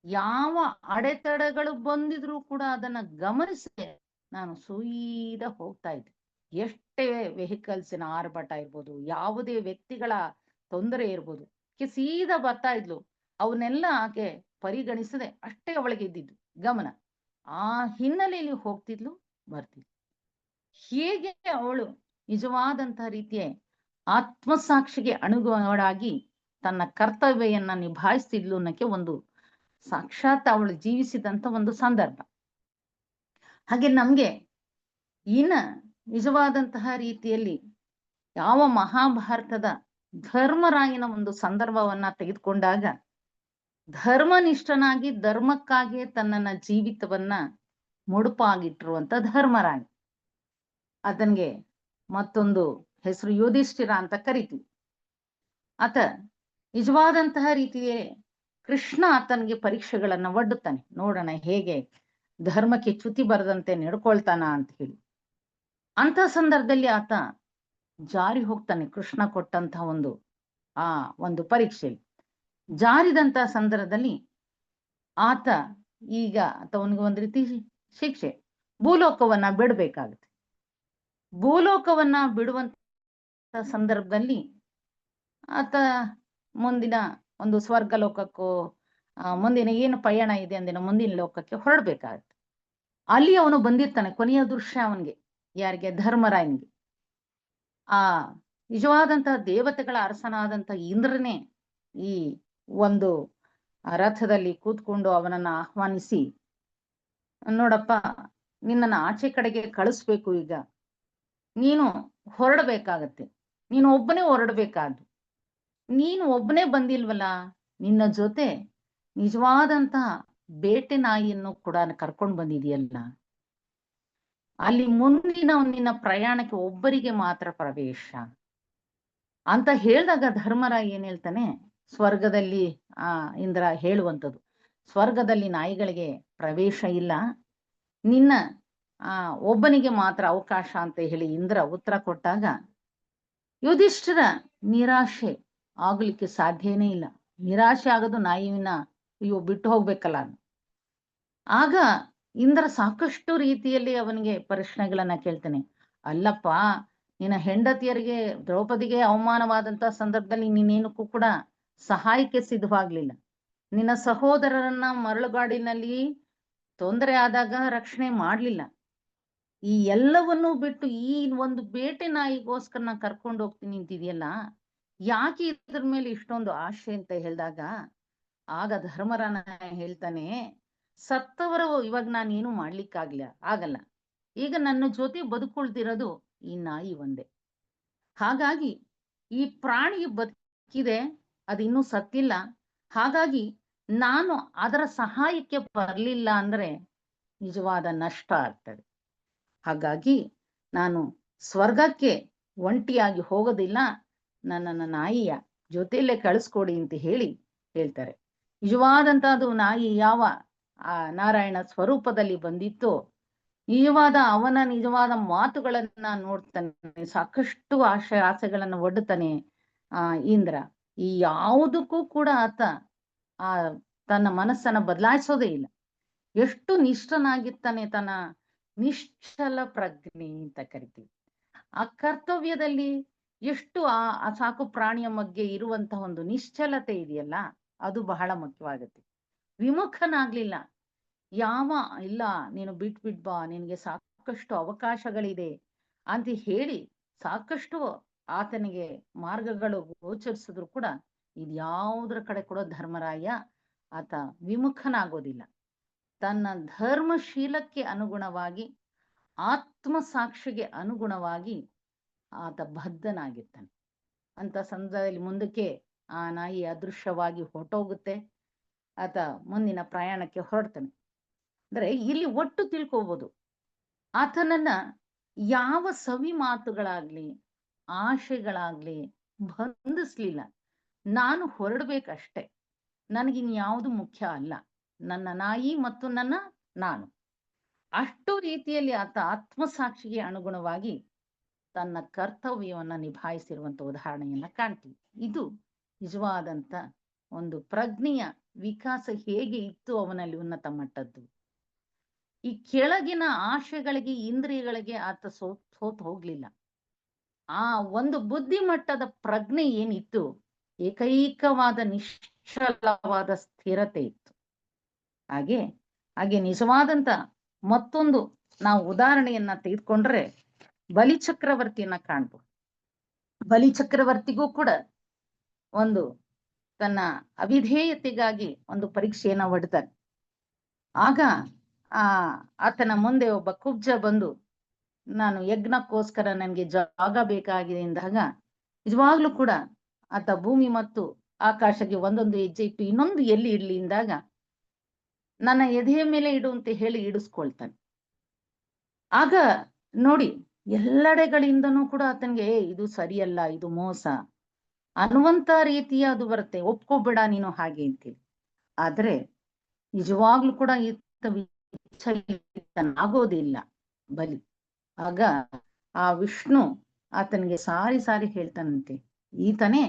ಯಾವ ಅಡೆತಡೆಗಳು ಬಂದಿದ್ರು ಕೂಡ ಅದನ್ನ ಗಮನಿಸಿ ನಾನು ಸೀದಾ ಹೋಗ್ತಾ ಇದ್ದೆ. ಎಷ್ಟೇ ವೆಹಿಕಲ್ಸಿನ ಆರ್ಭಟ ಇರ್ಬೋದು, ಯಾವುದೇ ವ್ಯಕ್ತಿಗಳ ತೊಂದರೆ ಇರ್ಬೋದು, ಸೀದಾ ಬರ್ತಾ ಇದ್ಲು. ಅವನ್ನೆಲ್ಲ ಆಕೆ ಪರಿಗಣಿಸದೆ ಅಷ್ಟೇ ಅವಳಿಗೆ ಇದ್ದಿದ್ದು ಗಮನ. ಆ ಹಿನ್ನೆಲೆಯಲ್ಲಿ ಹೋಗ್ತಿದ್ಲು, ಬರ್ತಿದ್ಲು. ಹೇಗೆ ಅವಳು ನಿಜವಾದಂತಹ ರೀತಿಯ ಆತ್ಮಸಾಕ್ಷಿಗೆ ಅನುಗುಣವಾಗಿ ತನ್ನ ಕರ್ತವ್ಯವನ್ನ ನಿಭಾಯಿಸ್ತಿದ್ಲು ಅನ್ನಕ್ಕೆ ಒಂದು ಸಾಕ್ಷಾತ್ ಅವಳು ಜೀವಿಸಿದಂತ ಒಂದು ಸಂದರ್ಭ. ಹಾಗೆ ನಮ್ಗೆ ಇನ್ನ ನಿಜವಾದಂತಹ ರೀತಿಯಲ್ಲಿ ಯಾವ ಮಹಾಭಾರತದ ಧರ್ಮರಾಯನ ಒಂದು ಸಂದರ್ಭವನ್ನ ತೆಗೆದುಕೊಂಡಾಗ, ಧರ್ಮನಿಷ್ಠನಾಗಿ ಧರ್ಮಕ್ಕಾಗಿ ತನ್ನನ್ನ ಜೀವಿತವನ್ನ ಮುಡುಪಾಗಿಟ್ಟಿರುವಂತ ಧರ್ಮರಾಯ ಆತನ್ಗೆ ಮತ್ತೊಂದು ಹೆಸರು ಯುಧಿಷ್ಠಿರ ಅಂತ ಕರಿತೀವಿ. ಆತ ನಿಜವಾದಂತಹ ರೀತಿಯೇ ಕೃಷ್ಣ ಆತನಿಗೆ ಪರೀಕ್ಷೆಗಳನ್ನ ಒಡ್ಡುತ್ತಾನೆ, ನೋಡೋಣ ಹೇಗೆ ಧರ್ಮಕ್ಕೆ ಚ್ಯುತಿ ಬರದಂತೆ ನಡ್ಕೊಳ್ತಾನ ಅಂತ ಹೇಳಿ. ಅಂತ ಸಂದರ್ಭದಲ್ಲಿ ಆತ ಜಾರಿ ಹೋಗ್ತಾನೆ ಕೃಷ್ಣ ಕೊಟ್ಟಂತಹ ಒಂದು ಪರೀಕ್ಷೆಯಲ್ಲಿ. ಜಾರಿದಂತ ಸಂದರ್ಭದಲ್ಲಿ ಆತ ಅವನಿಗೆ ಒಂದ್ ರೀತಿ ಶಿಕ್ಷೆ, ಭೂಲೋಕವನ್ನ ಬಿಡ್ಬೇಕಾಗುತ್ತೆ. ಭೂಲೋಕವನ್ನ ಬಿಡುವಂತ ಸಂದರ್ಭದಲ್ಲಿ ಆತ ಮುಂದಿನ ಒಂದು ಸ್ವರ್ಗ ಲೋಕಕ್ಕೋ ಮುಂದಿನ ಏನು ಪಯಣ ಇದೆ ಅಂದಿನ ಮುಂದಿನ ಲೋಕಕ್ಕೆ ಹೊರಡ್ಬೇಕಾಗತ್ತೆ. ಅಲ್ಲಿ ಅವನು ಬಂದಿರ್ತಾನೆ. ಕೊನೆಯ ದೃಶ್ಯ ಅವನಿಗೆ, ಯಾರಿಗೆ? ಧರ್ಮರಾಯನಿಗೆ. ಆ ನಿಜವಾದಂತಹ ದೇವತೆಗಳ ಅರಸನಾದಂತ ಇಂದ್ರನೇ ಈ ಒಂದು ರಥದಲ್ಲಿ ಕೂತ್ಕೊಂಡು ಅವನನ್ನ ಆಹ್ವಾನಿಸಿ, ನೋಡಪ್ಪ, ನಿನ್ನನ್ನು ಆಚೆ ಕಡೆಗೆ ಕಳಿಸ್ಬೇಕು, ಈಗ ನೀನು ಹೊರಡಬೇಕಾಗತ್ತೆ, ನೀನು ಒಬ್ಬನೇ ಹೊರಡ್ಬೇಕಾದ್ದು, ನೀನು ಒಬ್ಬನೇ ಬಂದಿಲ್ವಲ್ಲ, ನಿನ್ನ ಜೊತೆ ನಿಜವಾದಂತಹ ಬೇಟೆ ನಾಯಿಯನ್ನು ಕೂಡ ಕರ್ಕೊಂಡು ಬಂದಿದೆಯಲ್ಲ, ಅಲ್ಲಿ ಮುಂದಿನ ನಿನ್ನ ಪ್ರಯಾಣಕ್ಕೆ ಒಬ್ಬರಿಗೆ ಮಾತ್ರ ಪ್ರವೇಶ ಅಂತ ಹೇಳಿದಾಗ ಧರ್ಮರಾಯ ಏನ್ ಹೇಳ್ತಾನೆ, ಸ್ವರ್ಗದಲ್ಲಿ ಇಂದ್ರ ಹೇಳುವಂಥದ್ದು, ಸ್ವರ್ಗದಲ್ಲಿ ನಾಯಿಗಳಿಗೆ ಪ್ರವೇಶ ಇಲ್ಲ, ನಿನ್ನ ಒಬ್ಬನಿಗೆ ಮಾತ್ರ ಅವಕಾಶ ಅಂತ ಹೇಳಿ ಇಂದ್ರ ಉತ್ತರ ಕೊಟ್ಟಾಗ ಯುಧಿಷ್ಠಿರ ನಿರಾಶೆ ಆಗ್ಲಿಕ್ಕೆ ಸಾಧ್ಯನೇ ಇಲ್ಲ. ನಿರಾಶೆ ಆಗೋದು ನಾಯಿನ ಬಿಟ್ಟು ಹೋಗ್ಬೇಕಲ್ಲ. ಆಗ ಇಂದ್ರ ಸಾಕಷ್ಟು ರೀತಿಯಲ್ಲಿ ಅವನಿಗೆ ಪ್ರಶ್ನೆಗಳನ್ನ ಕೇಳ್ತಾನೆ. ಅಲ್ಲಪ್ಪ, ನಿನ್ನ ಹೆಂಡತಿಯರಿಗೆ ದ್ರೌಪದಿಗೆ ಅವಮಾನವಾದಂತ ಸಂದರ್ಭದಲ್ಲಿ ನೀನೇನಕ್ಕೂ ಕೂಡ ಸಹಾಯಕ್ಕೆ ಸಿದ್ಧವಾಗ್ಲಿಲ್ಲ. ನಿನ್ನ ಸಹೋದರರನ್ನ ಮರಳುಗಾಡಿನಲ್ಲಿ ತೊಂದರೆ ಆದಾಗ ರಕ್ಷಣೆ ಮಾಡ್ಲಿಲ್ಲ. ಈ ಎಲ್ಲವನ್ನೂ ಬಿಟ್ಟು ಈ ಒಂದು ಬೇಟೆ ನಾಯಿಗೋಸ್ಕರ ಕರ್ಕೊಂಡು ಹೋಗ್ತೀನಿ ನಿಂತಿದೆಯಲ್ಲ, ಯಾಕೆ ಇದ್ರ ಮೇಲೆ ಇಷ್ಟೊಂದು ಆಶೆ ಅಂತ ಹೇಳಿದಾಗ ಆಗ ಧರ್ಮರಾಯ ಹೇಳ್ತಾನೆ, ಸತ್ತವರು ಇವಾಗ ನಾನೇನು ಆಗಲ್ಲ, ಈಗ ನನ್ನ ಜೊತೆ ಬದುಕೊಳ್ತಿರೋದು ಈ ನಾಯಿ ಒಂದೇ. ಹಾಗಾಗಿ ಈ ಪ್ರಾಣಿ ಬದುಕಿದೆ, ಅದು ಇನ್ನೂ ಸತ್ತಿಲ್ಲ. ಹಾಗಾಗಿ ನಾನು ಅದರ ಸಹಾಯಕ್ಕೆ ಬರಲಿಲ್ಲ ಅಂದ್ರೆ ನಿಜವಾದ ನಷ್ಟ ಆಗ್ತದೆ. ಹಾಗಾಗಿ ನಾನು ಸ್ವರ್ಗಕ್ಕೆ ಒಂಟಿಯಾಗಿ ಹೋಗೋದಿಲ್ಲ, ನನ್ನನ್ನು ನಾಯಿಯ ಜೊತೆಯಲ್ಲೇ ಕಳಿಸ್ಕೊಡಿ ಅಂತ ಹೇಳ್ತಾರೆ. ನಿಜವಾದಂತಹದ್ದು ನಾಯಿ ಯಾವ ನಾರಾಯಣ ಸ್ವರೂಪದಲ್ಲಿ ಬಂದಿತ್ತು, ಅವನ ನಿಜವಾದ ಮಾತುಗಳನ್ನ ನೋಡ್ತಾನೆ, ಸಾಕಷ್ಟು ಆಸೆಗಳನ್ನ ಒಡ್ಡುತ್ತಾನೆ ಇಂದ್ರ. ಈ ಯಾವುದಕ್ಕೂ ಕೂಡ ಆತ ತನ್ನ ಮನಸ್ಸನ್ನ ಬದಲಾಯಿಸೋದೇ ಇಲ್ಲ. ಎಷ್ಟು ನಿಷ್ಠನಾಗಿರ್ತಾನೆ, ತನ್ನ ನಿಶ್ಚಲ ಪ್ರಜ್ಞೆ ಅಂತ ಕರಿತೀವಿ. ಆ ಕರ್ತವ್ಯದಲ್ಲಿ ಎಷ್ಟು ಆ ಸಾಕು ಪ್ರಾಣಿಯ ಬಗ್ಗೆ ಇರುವಂತಹ ಒಂದು ನಿಶ್ಚಲತೆ ಇದೆಯಲ್ಲ, ಅದು ಬಹಳ ಮುಖ್ಯವಾಗುತ್ತೆ. ವಿಮುಖನಾಗ್ಲಿಲ್ಲ, ಇಲ್ಲ ನೀನು ಬಿಟ್ಬಾ, ನಿನಗೆ ಸಾಕಷ್ಟು ಅವಕಾಶಗಳಿದೆ ಅಂತ ಹೇಳಿ ಸಾಕಷ್ಟು ಆತನಿಗೆ ಮಾರ್ಗಗಳು ಗೋಚರಿಸಿದ್ರು ಕೂಡ ಇದ್ಯಾವುದರ ಕಡೆ ಕೂಡ ಧರ್ಮರಾಯ ಆತ ವಿಮುಖನಾಗೋದಿಲ್ಲ. ತನ್ನ ಧರ್ಮಶೀಲಕ್ಕೆ ಅನುಗುಣವಾಗಿ, ಆತ್ಮಸಾಕ್ಷಿಗೆ ಅನುಗುಣವಾಗಿ ಆತ ಬದ್ಧನಾಗಿರ್ತಾನೆ. ಅಂತ ಸಂದರ್ಭದಲ್ಲಿ ಮುಂದಕ್ಕೆ ಆ ನಾಯಿ ಅದೃಶ್ಯವಾಗಿ ಹೊರಟೋಗುತ್ತೆ. ಆತ ಮುಂದಿನ ಪ್ರಯಾಣಕ್ಕೆ ಹೊರಡ್ತಾನೆ. ಅಂದ್ರೆ ಇಲ್ಲಿ ಒಟ್ಟು ತಿಳ್ಕೋಬಹುದು, ಆತನನ್ನ ಯಾವ ಸವಿ ಮಾತುಗಳಾಗ್ಲಿ ಆಶೆಗಳಾಗ್ಲಿ ಬಂಧಿಸ್ಲಿಲ್ಲ. ನಾನು ಹೊರಡ್ಬೇಕಷ್ಟೆ, ನನಗಿನ್ಯಾವುದು ಮುಖ್ಯ ಅಲ್ಲ, ನನ್ನ ನಾಯಿ ಮತ್ತು ನಾನು ಅಷ್ಟು ರೀತಿಯಲ್ಲಿ ಆತ ಆತ್ಮಸಾಕ್ಷಿಗೆ ಅನುಗುಣವಾಗಿ ತನ್ನ ಕರ್ತವ್ಯವನ್ನ ನಿಭಾಯಿಸಿರುವಂತ ಉದಾಹರಣೆಯನ್ನ ಕಾಣ್ತೀವಿ. ಇದು ನಿಜವಾದಂತ ಒಂದು ಪ್ರಜ್ಞೆಯ ವಿಕಾಸ ಹೇಗೆ ಇತ್ತು ಅವನಲ್ಲಿ ಉನ್ನತ ಮಟ್ಟದ್ದು. ಈ ಕೆಳಗಿನ ಆಶೆಗಳಿಗೆ, ಇಂದ್ರಿಯಗಳಿಗೆ ಆತ ಸೋತು ಹೋಗ್ಲಿಲ್ಲ. ಆ ಒಂದು ಬುದ್ಧಿಮಟ್ಟದ ಪ್ರಜ್ಞೆ ಏನಿತ್ತು, ಏಕೈಕವಾದ ನಿಶ್ಚಲವಾದ ಸ್ಥಿರತೆ ಇತ್ತು. ಹಾಗೆ ನಿಜವಾದಂತ ಮತ್ತೊಂದು ನಾವು ಉದಾಹರಣೆಯನ್ನ ತೆಗೆದುಕೊಂಡ್ರೆ ಬಲಿಚಕ್ರವರ್ತಿಯನ್ನ ಕಾಣ್ಬೋದು. ಬಲಿಚಕ್ರವರ್ತಿಗೂ ಕೂಡ ಒಂದು ತನ್ನ ಅವಿಧೇಯತೆಗಾಗಿ ಒಂದು ಪರೀಕ್ಷೆಯನ್ನ ಒಡ್ತಾನೆ. ಆಗ ಆತನ ಮುಂದೆ ಒಬ್ಬ ಕುಬ್ಜ ಬಂದು, ನಾನು ಯಜ್ಞಕ್ಕೋಸ್ಕರ ನನಗೆ ಜಾಗ ಬೇಕಾಗಿದೆ ಎಂದಾಗ ನಿಜವಾಗ್ಲೂ ಕೂಡ ಆತ ಭೂಮಿ ಮತ್ತು ಆಕಾಶಕ್ಕೆ ಒಂದೊಂದು ಹೆಜ್ಜೆ ಇಟ್ಟು ಇನ್ನೊಂದು ಎಲ್ಲಿ ಇಡ್ಲಿ ಎಂದಾಗ ನನ್ನ ಎದೆಯ ಮೇಲೆ ಇಡು ಅಂತ ಹೇಳಿ ಇಡಿಸ್ಕೊಳ್ತಾನೆ. ಆಗ ನೋಡಿ, ಎಲ್ಲೆಡೆಗಳಿಂದನೂ ಕೂಡ ಆತನಿಗೆ ಇದು ಸರಿಯಲ್ಲ, ಇದು ಮೋಸ ಅನ್ನುವಂತ ರೀತಿಯ ಅದು ಬರುತ್ತೆ. ಒಪ್ಕೋಬೇಡ ನೀನು ಹಾಗೆ ಅಂತೇಳಿ. ಆದ್ರೆ ನಿಜವಾಗ್ಲೂ ಕೂಡ ಈತ ವಿಚಲಿತನಾಗೋದಿಲ್ಲ ಬಲಿ. ಆಗ ಆ ವಿಷ್ಣು ಆತನಿಗೆ ಸಾರಿ ಸಾರಿ ಹೇಳ್ತಾನಂತೆ, ಈತನೇ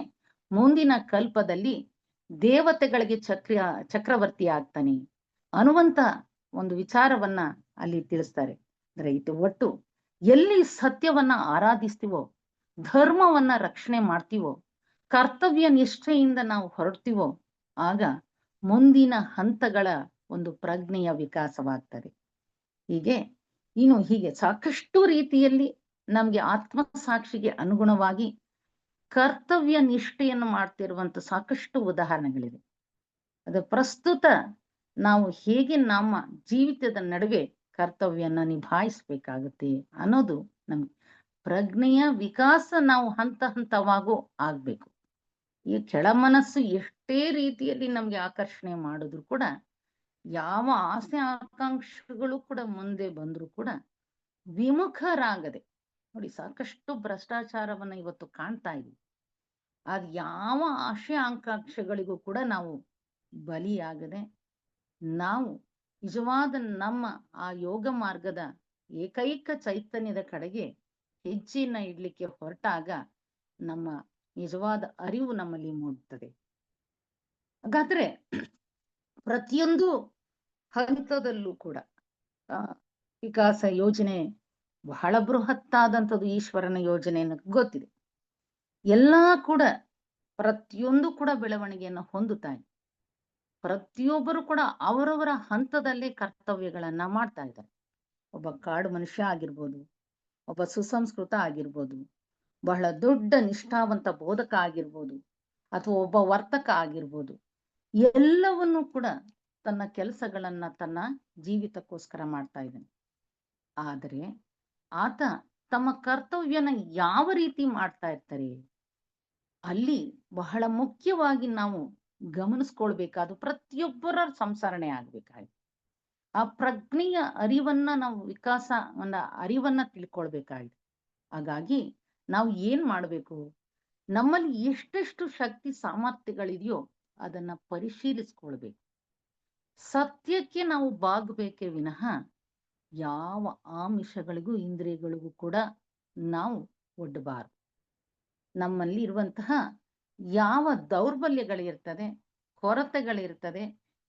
ಮುಂದಿನ ಕಲ್ಪದಲ್ಲಿ ದೇವತೆಗಳಿಗೆ ಚಕ್ರವರ್ತಿ ಆಗ್ತಾನೆ ಅನ್ನುವಂತ ಒಂದು ವಿಚಾರವನ್ನ ಅಲ್ಲಿ ತಿಳಿಸ್ತಾರೆ. ಅಂದ್ರೆ ಇದು ಒಟ್ಟು ಎಲ್ಲಿ ಸತ್ಯವನ್ನ ಆರಾಧಿಸ್ತೀವೋ, ಧರ್ಮವನ್ನ ರಕ್ಷಣೆ ಮಾಡ್ತೀವೋ, ಕರ್ತವ್ಯ ನಿಷ್ಠೆಯಿಂದ ನಾವು ಹೊರಡ್ತೀವೋ, ಆಗ ಮುಂದಿನ ಹಂತಗಳ ಒಂದು ಪ್ರಜ್ಞೆಯ ವಿಕಾಸವಾಗ್ತದೆ. ಹೀಗೆ ಸಾಕಷ್ಟು ರೀತಿಯಲ್ಲಿ ನಮ್ಗೆ ಆತ್ಮಸಾಕ್ಷಿಗೆ ಅನುಗುಣವಾಗಿ ಕರ್ತವ್ಯ ನಿಷ್ಠೆಯನ್ನು ಮಾಡ್ತಿರುವಂತ ಸಾಕಷ್ಟು ಉದಾಹರಣೆಗಳಿವೆ. ಅದು ಪ್ರಸ್ತುತ ನಾವು ಹೇಗೆ ನಮ್ಮ ಜೀವಿತದ ನಡುವೆ ಕರ್ತವ್ಯನ ನಿಭಾಯಿಸ್ಬೇಕಾಗತ್ತೆ ಅನ್ನೋದು ನಮ್ಗೆ ಪ್ರಜ್ಞೆಯ ವಿಕಾಸ ನಾವು ಹಂತ ಹಂತವಾಗೂ ಆಗ್ಬೇಕು. ಈ ಕೆಳ ಮನಸ್ಸು ಎಷ್ಟೇ ರೀತಿಯಲ್ಲಿ ನಮ್ಗೆ ಆಕರ್ಷಣೆ ಮಾಡಿದ್ರು ಕೂಡ, ಯಾವ ಆಸೆ ಆಕಾಂಕ್ಷೆಗಳು ಕೂಡ ಮುಂದೆ ಬಂದ್ರು ಕೂಡ ವಿಮುಖರಾಗದೆ, ನೋಡಿ ಸಾಕಷ್ಟು ಭ್ರಷ್ಟಾಚಾರವನ್ನ ಇವತ್ತು ಕಾಣ್ತಾ ಇದ್ವಿ. ಅದ್ ಯಾವ ಆಶೆ ಆಕಾಂಕ್ಷೆಗಳಿಗೂ ಕೂಡ ನಾವು ಬಲಿಯಾಗದೆ, ನಾವು ನಿಜವಾದ ನಮ್ಮ ಆ ಯೋಗ ಮಾರ್ಗದ ಏಕೈಕ ಚೈತನ್ಯದ ಕಡೆಗೆ ಹೆಜ್ಜೆಯನ್ನ ಇಡ್ಲಿಕ್ಕೆ ಹೊರಟಾಗ ನಮ್ಮ ನಿಜವಾದ ಅರಿವು ನಮ್ಮಲ್ಲಿ ಮೂಡುತ್ತದೆ. ಹಾಗಾದ್ರೆ ಪ್ರತಿಯೊಂದು ಹಂತದಲ್ಲೂ ಕೂಡ ವಿಕಾಸ ಯೋಜನೆ ಬಹಳ ಬೃಹತ್ತಾದಂಥದ್ದು. ಈಶ್ವರನ ಯೋಜನೆ ಅನ್ನೋದು ಗೊತ್ತಿದೆ. ಎಲ್ಲಾ ಕೂಡ ಪ್ರತಿಯೊಂದು ಕೂಡ ಬೆಳವಣಿಗೆಯನ್ನು ಹೊಂದುತ್ತಾ ಇದೆ. ಪ್ರತಿಯೊಬ್ಬರು ಕೂಡ ಅವರವರ ಹಂತದಲ್ಲೇ ಕರ್ತವ್ಯಗಳನ್ನ ಮಾಡ್ತಾ ಇದ್ದಾರೆ. ಒಬ್ಬ ಕಾಡು ಮನುಷ್ಯ ಆಗಿರ್ಬೋದು, ಒಬ್ಬ ಸುಸಂಸ್ಕೃತ ಆಗಿರ್ಬೋದು, ಬಹಳ ದೊಡ್ಡ ನಿಷ್ಠಾವಂತ ಬೋಧಕ ಆಗಿರ್ಬೋದು, ಅಥವಾ ಒಬ್ಬ ವರ್ತಕ ಆಗಿರ್ಬೋದು, ಎಲ್ಲವನ್ನೂ ಕೂಡ ತನ್ನ ಕೆಲಸಗಳನ್ನ ತನ್ನ ಜೀವಿತಕ್ಕೋಸ್ಕರ ಮಾಡ್ತಾ ಇದ್ದಾನೆ. ಆದರೆ ಆತ ತಮ್ಮ ಕರ್ತವ್ಯನ ಯಾವ ರೀತಿ ಮಾಡ್ತಾ ಇರ್ತಾರೆ, ಅಲ್ಲಿ ಬಹಳ ಮುಖ್ಯವಾಗಿ ನಾವು ಗಮನಿಸ್ಕೊಳ್ಬೇಕಾದ ಪ್ರತಿಯೊಬ್ಬರ ಸಂಸ್ಮರಣೆ ಆಗ್ಬೇಕಾಗಿದೆ. ಆ ಪ್ರಜ್ಞೆಯ ಅರಿವನ್ನ ನಾವು ಅರಿವನ್ನ ತಿಳ್ಕೊಳ್ಬೇಕಾಗಿದೆ. ಹಾಗಾಗಿ ನಾವು ಏನ್ ಮಾಡ್ಬೇಕು, ನಮ್ಮಲ್ಲಿ ಎಷ್ಟೆಷ್ಟು ಶಕ್ತಿ ಸಾಮರ್ಥ್ಯಗಳಿದೆಯೋ ಅದನ್ನ ಪರಿಶೀಲಿಸ್ಕೊಳ್ಬೇಕು. ಸತ್ಯಕ್ಕೆ ನಾವು ಬಾಗಬೇಕೇ ವಿನಃ ಯಾವ ಆಮಿಷಗಳಿಗೂ ಇಂದ್ರಿಯಗಳಿಗೂ ಕೂಡ ನಾವು ಒಡ್ಡಬಾರದು. ನಮ್ಮಲ್ಲಿ ಇರುವಂತಹ ಯಾವ ದೌರ್ಬಲ್ಯಗಳಿರ್ತದೆ, ಕೊರತೆಗಳಿರ್ತದೆ,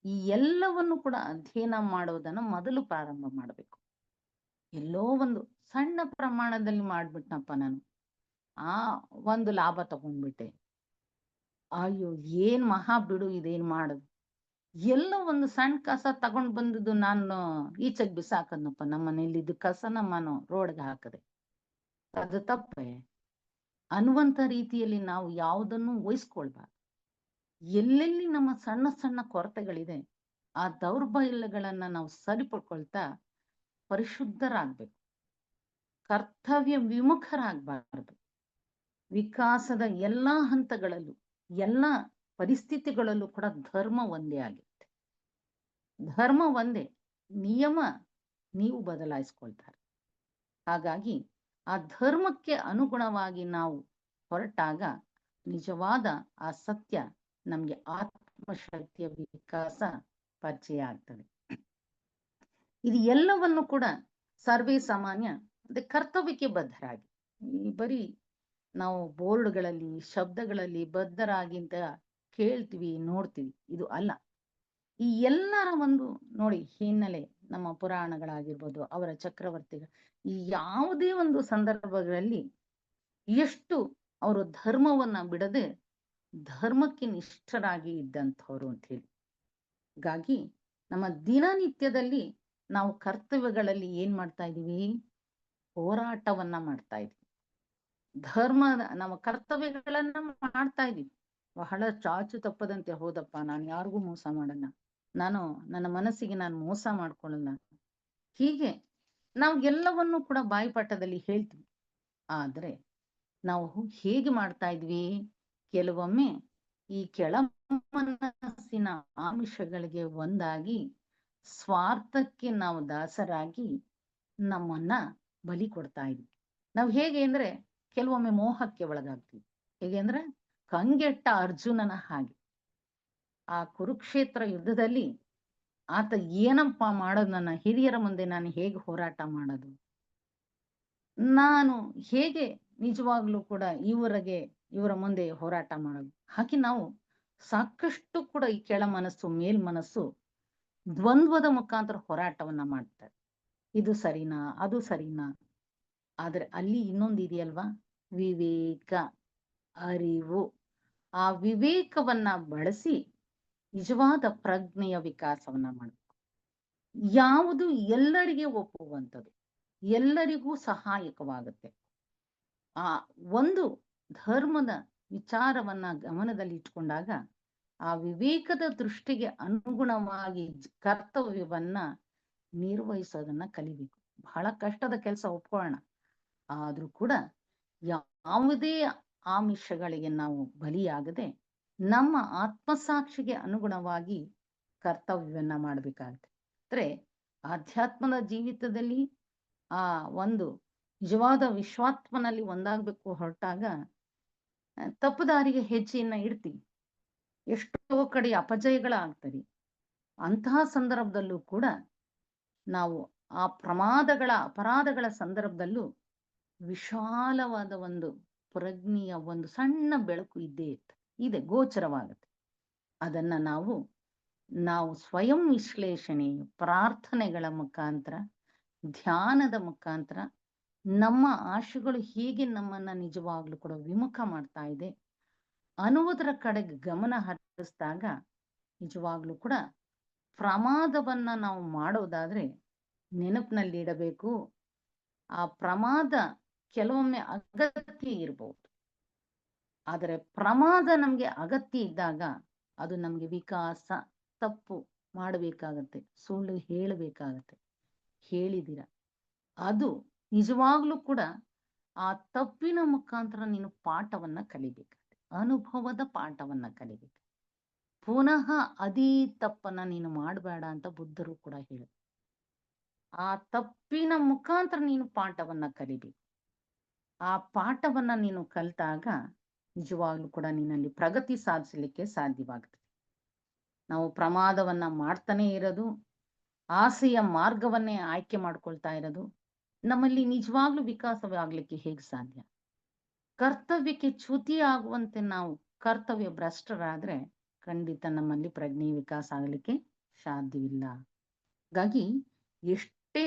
ಈ ಎಲ್ಲವನ್ನು ಕೂಡ ಅಧ್ಯಯನ ಮಾಡೋದನ್ನ ಮೊದಲು ಪ್ರಾರಂಭ ಮಾಡಬೇಕು. ಎಲ್ಲೋ ಒಂದು ಸಣ್ಣ ಪ್ರಮಾಣದಲ್ಲಿ ಮಾಡ್ಬಿಟ್ನಪ್ಪ ನಾನು, ಆ ಒಂದು ಲಾಭ ತಗೊಂಡ್ಬಿಟ್ಟೆ, ಅಯ್ಯೋ ಏನ್ ಮಹಾ ಬಿಡು ಇದೇನ್ ಮಾಡೋದು, ಎಲ್ಲೋ ಒಂದು ಸಣ್ಣ ಕಸ ತಗೊಂಡ್ ಬಂದದ್ದು ನಾನು ಈಚೆಗೆ ಬಿಸಾಕದ್ನಪ್ಪ, ನಮ್ಮ ಮನೇಲಿ ಇದು ಕಸನ ನಾನು ರೋಡ್ಗೆ ಹಾಕದೆ, ಅದು ತಪ್ಪೆ ಅನ್ನುವಂತ ರೀತಿಯಲ್ಲಿ ನಾವು ಯಾವುದನ್ನು ವಹಿಸ್ಕೊಳ್ಬಾರ್ದು. ಎಲ್ಲೆಲ್ಲಿ ನಮ್ಮ ಸಣ್ಣ ಸಣ್ಣ ಕೊರತೆಗಳಿದೆ ಆ ದೌರ್ಬಲ್ಯಗಳನ್ನ ನಾವು ಸರಿಪಡ್ಕೊಳ್ತಾ ಪರಿಶುದ್ಧರಾಗ್ಬೇಕು. ಕರ್ತವ್ಯ ವಿಮುಖರಾಗಬಾರದು. ವಿಕಾಸದ ಎಲ್ಲಾ ಹಂತಗಳಲ್ಲೂ ಎಲ್ಲ ಪರಿಸ್ಥಿತಿಗಳಲ್ಲೂ ಕೂಡ ಧರ್ಮ ಒಂದೇ ಆಗಿರುತ್ತೆ. ಧರ್ಮ ಒಂದೇ, ನಿಯಮ ನೀವು ಬದಲಾಯಿಸ್ಕೊಳ್ತಾರೆ. ಹಾಗಾಗಿ ಆ ಧರ್ಮಕ್ಕೆ ಅನುಗುಣವಾಗಿ ನಾವು ಹೊರಟಾಗ ನಿಜವಾದ ಆ ಸತ್ಯ ನಮ್ಗೆ ಆತ್ಮಶಕ್ತಿಯ ವಿಕಾಸ ಪರಿಚಯ ಆಗ್ತದೆ. ಇದು ಎಲ್ಲವನ್ನು ಕೂಡ ಸರ್ವೇ ಸಾಮಾನ್ಯ ಅಂದ್ರೆ ಕರ್ತವ್ಯಕ್ಕೆ ಬದ್ಧರಾಗಿ, ಬರೀ ನಾವು ಬೋರ್ಡ್ಗಳಲ್ಲಿ ಶಬ್ದಗಳಲ್ಲಿ ಬದ್ಧರಾಗಿ ಅಂತ ಕೇಳ್ತೀವಿ ನೋಡ್ತೀವಿ, ಇದು ಅಲ್ಲ. ಈ ಎಲ್ಲರ ಒಂದು ನೋಡಿ ಹಿನ್ನೆಲೆ, ನಮ್ಮ ಪುರಾಣಗಳಾಗಿರ್ಬೋದು, ಅವರ ಚಕ್ರವರ್ತಿಗಳು, ಈ ಯಾವುದೇ ಒಂದು ಸಂದರ್ಭಗಳಲ್ಲಿ ಎಷ್ಟು ಅವರು ಧರ್ಮವನ್ನ ಬಿಡದೆ ಧರ್ಮಕ್ಕೆ ನಿಷ್ಠರಾಗಿ ಇದ್ದಂಥವ್ರು ಅಂತ ಹೇಳಿ. ಹಾಗಾಗಿ ನಮ್ಮ ದಿನನಿತ್ಯದಲ್ಲಿ ನಾವು ಕರ್ತವ್ಯಗಳಲ್ಲಿ ಏನ್ ಮಾಡ್ತಾ ಇದೀವಿ, ಹೋರಾಟವನ್ನ ಮಾಡ್ತಾ ಇದೀವಿ. ನಮ್ಮ ಕರ್ತವ್ಯಗಳನ್ನ ಮಾಡ್ತಾ ಇದೀವಿ. ಬಹಳ ಚಾಚು ತಪ್ಪದಂತೆ, ಹೌದಪ್ಪ ನಾನು ಯಾರಿಗೂ ಮೋಸ ಮಾಡಲ್ಲ, ನಾನು ನನ್ನ ಮನಸ್ಸಿಗೆ ನಾನು ಮೋಸ ಮಾಡ್ಕೊಳ್ಳಲ್ಲ, ಹೀಗೆ ನಾವು ಎಲ್ಲವನ್ನೂ ಕೂಡ ಬಾಯಿಪಾಠದಲ್ಲಿ ಹೇಳ್ತೀವಿ. ಆದ್ರೆ ನಾವು ಹೇಗೆ ಮಾಡ್ತಾ ಇದ್ವಿ, ಕೆಲವೊಮ್ಮೆ ಈ ಕೆಳ ಮನಸ್ಸಿನ ಆಮಿಷಗಳಿಗೆ ಒಂದಾಗಿ ಸ್ವಾರ್ಥಕ್ಕೆ ನಾವು ದಾಸರಾಗಿ ನಮ್ಮನ್ನ ಬಲಿ ಕೊಡ್ತಾ ಇದ್ವಿ. ನಾವು ಹೇಗೆ ಅಂದ್ರೆ ಕೆಲವೊಮ್ಮೆ ಮೋಹಕ್ಕೆ ಒಳಗಾಗ್ತೀವಿ. ಹೇಗೆ ಅಂದ್ರೆ ಕಂಗೆಟ್ಟ ಅರ್ಜುನನ ಹಾಗೆ. ಆ ಕುರುಕ್ಷೇತ್ರ ಯುದ್ಧದಲ್ಲಿ ಆತ ಏನಪ್ಪಾ ಮಾಡೋದು, ನನ್ನ ಹಿರಿಯರ ಮುಂದೆ ನಾನು ಹೇಗೆ ಹೋರಾಟ ಮಾಡೋದು, ನಾನು ಹೇಗೆ ನಿಜವಾಗ್ಲೂ ಕೂಡ ಇವರ ಮುಂದೆ ಹೋರಾಟ ಮಾಡೋದು. ಹಾಗೆ ನಾವು ಸಾಕಷ್ಟು ಕೂಡ ಈ ಕೆಳ ಮನಸ್ಸು ಮೇಲ್ ಮನಸ್ಸು ದ್ವಂದ್ವದ ಮುಖಾಂತರ ಹೋರಾಟವನ್ನ ಮಾಡ್ತಾರೆ. ಇದು ಸರಿನಾ, ಅದು ಸರಿನಾ. ಆದ್ರೆ ಅಲ್ಲಿ ಇನ್ನೊಂದು ಇದೆಯಲ್ವಾ, ವಿವೇಕ, ಅರಿವು. ಆ ವಿವೇಕವನ್ನ ಬಳಸಿ ನಿಜವಾದ ಪ್ರಜ್ಞೆಯ ವಿಕಾಸವನ್ನ ಮಾಡಬೇಕು. ಯಾವುದು ಎಲ್ಲರಿಗೆ ಒಪ್ಪುವಂಥದ್ದು, ಎಲ್ಲರಿಗೂ ಸಹಾಯಕವಾಗುತ್ತೆ. ಆ ಒಂದು ಧರ್ಮದ ವಿಚಾರವನ್ನ ಗಮನದಲ್ಲಿ ಇಟ್ಕೊಂಡಾಗ ಆ ವಿವೇಕದ ದೃಷ್ಟಿಗೆ ಅನುಗುಣವಾಗಿ ಕರ್ತವ್ಯವನ್ನ ನಿರ್ವಹಿಸೋದನ್ನ ಕಲಿಬೇಕು. ಬಹಳ ಕಷ್ಟದ ಕೆಲಸ, ಒಪ್ಕೊಳ್ಳೋಣ. ಆದ್ರೂ ಕೂಡ ಯಾವುದೇ ಆಮಿಷಗಳಿಗೆ ನಾವು ಬಲಿಯಾಗದೆ ನಮ್ಮ ಆತ್ಮಸಾಕ್ಷಿಗೆ ಅನುಗುಣವಾಗಿ ಕರ್ತವ್ಯವನ್ನ ಮಾಡಬೇಕಾಗುತ್ತೆ. ಅಂದ್ರೆ ಆಧ್ಯಾತ್ಮದ ಜೀವಿತದಲ್ಲಿ ಆ ಒಂದು ನಿಜವಾದ ವಿಶ್ವಾತ್ಮನಲ್ಲಿ ಒಂದಾಗಬೇಕು ಹೊರಟಾಗ ತಪ್ಪು ದಾರಿಗೆ ಹೆಜ್ಜೆಯನ್ನ ಇಡ್ತೀವಿ. ಎಷ್ಟೋ ಕಡೆ ಅಪಜಯಗಳಾಗ್ತದೆ. ಅಂತಹ ಸಂದರ್ಭದಲ್ಲೂ ಕೂಡ ನಾವು ಆ ಅಪರಾಧಗಳ ಸಂದರ್ಭದಲ್ಲೂ ವಿಶಾಲವಾದ ಒಂದು ಪ್ರಜ್ಞೆಯ ಒಂದು ಸಣ್ಣ ಬೆಳಕು ಇದೆ, ಗೋಚರವಾಗುತ್ತೆ. ಅದನ್ನ ನಾವು ಸ್ವಯಂ ವಿಶ್ಲೇಷಣೆ, ಪ್ರಾರ್ಥನೆಗಳ ಮುಖಾಂತರ, ಧ್ಯಾನದ ಮುಖಾಂತರ ನಮ್ಮ ಆಶೆಗಳು ಹೇಗೆ ನಮ್ಮನ್ನ ನಿಜವಾಗ್ಲೂ ಕೂಡ ವಿಮುಖ ಮಾಡ್ತಾ ಇದೆ ಅನ್ನುವುದರ ಕಡೆಗೆ ಗಮನ ಹರಿಸಿದಾಗ ನಿಜವಾಗ್ಲೂ ಕೂಡ ಪ್ರಮಾದವನ್ನ ನಾವು ಮಾಡೋದಾದ್ರೆ ನೆನಪಿನಲ್ಲಿ ಇಡಬೇಕು, ಆ ಪ್ರಮಾದ ಕೆಲವೊಮ್ಮೆ ಅಗತ್ಯ ಇರಬಹುದು. ಆದರೆ ಪ್ರಮಾದ ನಮ್ಗೆ ಅಗತ್ಯ ಇದ್ದಾಗ ಅದು ನಮ್ಗೆ ವಿಕಾಸ, ತಪ್ಪು ಮಾಡಬೇಕಾಗತ್ತೆ, ಸುಳ್ಳು ಹೇಳಬೇಕಾಗತ್ತೆ, ಹೇಳಿದಿರ ಅದು ನಿಜವಾಗ್ಲೂ ಕೂಡ ಆ ತಪ್ಪಿನ ಮುಖಾಂತರ ನೀನು ಪಾಠವನ್ನ ಕಲಿಬೇಕಾಗತ್ತೆ, ಅನುಭವದ ಪಾಠವನ್ನ ಕಲಿಬೇಕು. ಪುನಃ ಅದೇ ತಪ್ಪನ್ನ ನೀನು ಮಾಡಬೇಡ ಅಂತ ಬುದ್ಧರು ಕೂಡ ಹೇಳ. ಆ ತಪ್ಪಿನ ಮುಖಾಂತರ ನೀನು ಪಾಠವನ್ನ ಕಲಿಬೇಕು. ಆ ಪಾಠವನ್ನ ನೀನು ಕಲಿತಾಗ ನಿಜವಾಗ್ಲೂ ಕೂಡ ನಿನ್ನಲ್ಲಿ ಪ್ರಗತಿ ಸಾಧಿಸಲಿಕ್ಕೆ ಸಾಧ್ಯವಾಗ್ತದೆ. ನಾವು ಪ್ರಮಾದವನ್ನ ಮಾಡ್ತಾನೆ ಇರೋದು, ಆಸೆಯ ಮಾರ್ಗವನ್ನೇ ಆಯ್ಕೆ ಮಾಡ್ಕೊಳ್ತಾ ಇರೋದು, ನಮ್ಮಲ್ಲಿ ನಿಜವಾಗ್ಲೂ ವಿಕಾಸವಾಗ್ಲಿಕ್ಕೆ ಹೇಗೆ ಸಾಧ್ಯ? ಕರ್ತವ್ಯಕ್ಕೆ ಚ್ಯುತಿ ಆಗುವಂತೆ ನಾವು ಕರ್ತವ್ಯ ಭ್ರಷ್ಟರಾದ್ರೆ ಖಂಡಿತ ನಮ್ಮಲ್ಲಿ ಪ್ರಜ್ಞೆ ವಿಕಾಸ ಆಗಲಿಕ್ಕೆ ಸಾಧ್ಯವಿಲ್ಲ. ಹಾಗಾಗಿ ಎಷ್ಟೇ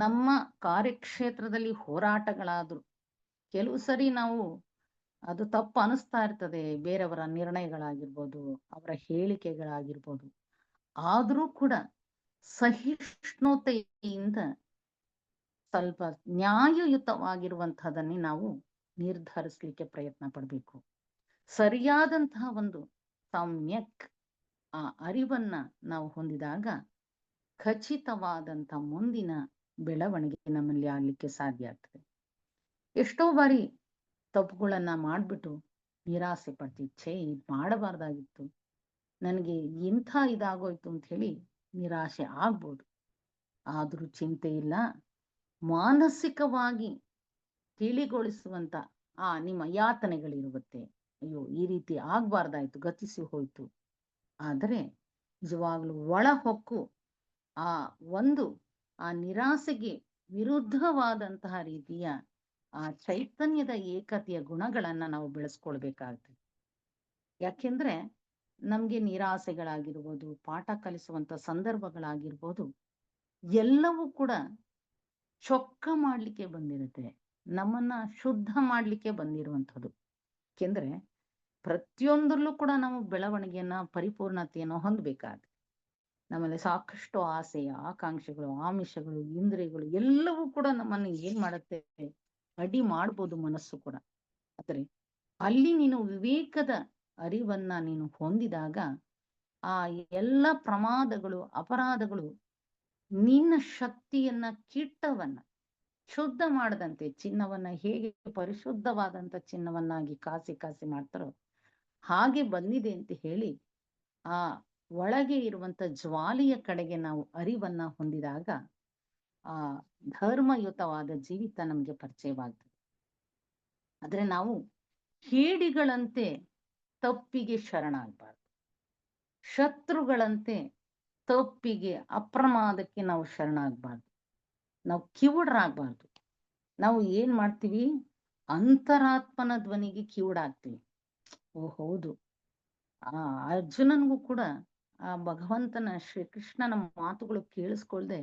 ನಮ್ಮ ಕಾರ್ಯಕ್ಷೇತ್ರದಲ್ಲಿ ಹೋರಾಟಗಳಾದ್ರು ಕೆಲವು ಸರಿ ನಾವು ಅದು ತಪ್ಪು ಅನಿಸ್ತಾ ಇರ್ತದೆ, ಬೇರೆಯವರ ನಿರ್ಣಯಗಳಾಗಿರ್ಬೋದು, ಅವರ ಹೇಳಿಕೆಗಳಾಗಿರ್ಬೋದು. ಆದ್ರೂ ಕೂಡ ಸಹಿಷ್ಣುತೆಯಿಂದ ಸ್ವಲ್ಪ ನ್ಯಾಯಯುತವಾಗಿರುವಂತಹದನ್ನೇ ನಾವು ನಿರ್ಧರಿಸಲಿಕ್ಕೆ ಪ್ರಯತ್ನ ಪಡಬೇಕು. ಸರಿಯಾದಂತಹ ಒಂದು ಸಮ್ಯಕ್ ಆ ಅರಿವನ್ನ ನಾವು ಹೊಂದಿದಾಗ ಖಚಿತವಾದಂತ ಮುಂದಿನ ಬೆಳವಣಿಗೆ ನಮ್ಮಲ್ಲಿ ಆಗ್ಲಿಕ್ಕೆ ಸಾಧ್ಯ ಆಗ್ತದೆ. ಎಷ್ಟೋ ಬಾರಿ ತಪ್ಪುಗಳನ್ನ ಮಾಡ್ಬಿಟ್ಟು ನಿರಾಸೆ ಪಡ್ತೀವಿ, ಇದು ಮಾಡಬಾರ್ದಾಗಿತ್ತು, ನನಗೆ ಇಂಥ ಇದಾಗೋಯ್ತು ಅಂತ ಹೇಳಿ ನಿರಾಶೆ ಆಗ್ಬೋದು. ಆದ್ರೂ ಚಿಂತೆ ಇಲ್ಲ, ಮಾನಸಿಕವಾಗಿ ತಿಳಿಗೊಳಿಸುವಂತ ನಿಮ್ಮ ಯಾತನೆಗಳಿರುತ್ತೆ. ಅಯ್ಯೋ ಈ ರೀತಿ ಆಗ್ಬಾರ್ದಾಯ್ತು, ಗತಿಸಿ ಹೋಯ್ತು. ಆದರೆ ನಿಜವಾಗ್ಲೂ ಒಳ ಹೊಕ್ಕು ಆ ನಿರಾಸೆಗೆ ವಿರುದ್ಧವಾದಂತಹ ರೀತಿಯ ಆ ಚೈತನ್ಯದ ಏಕತೆಯ ಗುಣಗಳನ್ನ ನಾವು ಬೆಳೆಸ್ಕೊಳ್ಬೇಕಾಗ್ತದೆ. ಯಾಕೆಂದ್ರೆ ನಮ್ಗೆ ನಿರಾಸೆಗಳಾಗಿರ್ಬೋದು, ಪಾಠ ಕಲಿಸುವಂತ ಸಂದರ್ಭಗಳಾಗಿರ್ಬೋದು, ಎಲ್ಲವೂ ಕೂಡ ಚೊಕ್ಕ ಮಾಡ್ಲಿಕ್ಕೆ ಬಂದಿರುತ್ತೆ, ನಮ್ಮನ್ನ ಶುದ್ಧ ಮಾಡ್ಲಿಕ್ಕೆ ಬಂದಿರುವಂಥದ್ದು. ಯಾಕೆಂದ್ರೆ ಪ್ರತಿಯೊಂದರಲ್ಲೂ ಕೂಡ ನಾವು ಬೆಳವಣಿಗೆಯನ್ನ, ಪರಿಪೂರ್ಣತೆಯನ್ನು ಹೊಂದಬೇಕಾಗುತ್ತೆ. ನಮ್ಮಲ್ಲಿ ಸಾಕಷ್ಟು ಆಸೆ, ಆಕಾಂಕ್ಷೆಗಳು, ಆಮಿಷಗಳು, ಇಂದ್ರಿಯಗಳು ಎಲ್ಲವೂ ಕೂಡ ನಮ್ಮನ್ನು ಏನ್ ಮಾಡುತ್ತೆ, ಅಡ್ಡಿ ಮಾಡ್ಬೋದು ಮನಸ್ಸು ಕೂಡ. ಆದ್ರೆ ಅಲ್ಲಿ ನೀನು ವಿವೇಕದ ಅರಿವನ್ನ ನೀನು ಹೊಂದಿದಾಗ ಆ ಎಲ್ಲ ಪ್ರಮಾದಗಳು, ಅಪರಾಧಗಳು ನಿನ್ನ ಶಕ್ತಿಯನ್ನ, ಕಿಟ್ಟವನ್ನ ಶುದ್ಧ ಮಾಡದಂತೆ, ಚಿನ್ನವನ್ನ ಹೇಗೆ ಪರಿಶುದ್ಧವಾದಂತ ಚಿನ್ನವನ್ನಾಗಿ ಕಾಸಿ ಮಾಡ್ತಾರೋ ಹಾಗೆ ಬಂದಿದೆ ಅಂತ ಹೇಳಿ ಆ ಒಳಗೆ ಇರುವಂತ ಜ್ವಾಲೆಯ ಕಡೆಗೆ ನಾವು ಅರಿವನ್ನ ಹೊಂದಿದಾಗ ಆ ಧರ್ಮಯುತವಾದ ಜೀವಿತ ನಮ್ಗೆ ಪರಿಚಯವಾಗ್ತದೆ. ಆದ್ರೆ ನಾವು ಹೇಡಿಗಳಂತೆ ತಪ್ಪಿಗೆ ಶರಣಾಗಬಾರ್ದು. ಶತ್ರುಗಳಂತೆ ತಪ್ಪಿಗೆ ಅಪ್ರಮಾದಕ್ಕೆ ನಾವು ಶರಣಾಗಬಾರ್ದು. ನಾವು ಕಿವುಡರಾಗಬಾರ್ದು. ನಾವು ಏನ್ ಮಾಡ್ತೀವಿ, ಅಂತರಾತ್ಮನ ಧ್ವನಿಗೆ ಕಿವುಡಾಗ್ತೀವಿ. ಓ ಹೌದು, ಆ ಅರ್ಜುನನ್ಗೂ ಕೂಡ ಆ ಭಗವಂತನ ಶ್ರೀಕೃಷ್ಣನ ಮಾತುಗಳು ಕೇಳಿಸ್ಕೊಳ್ದೆ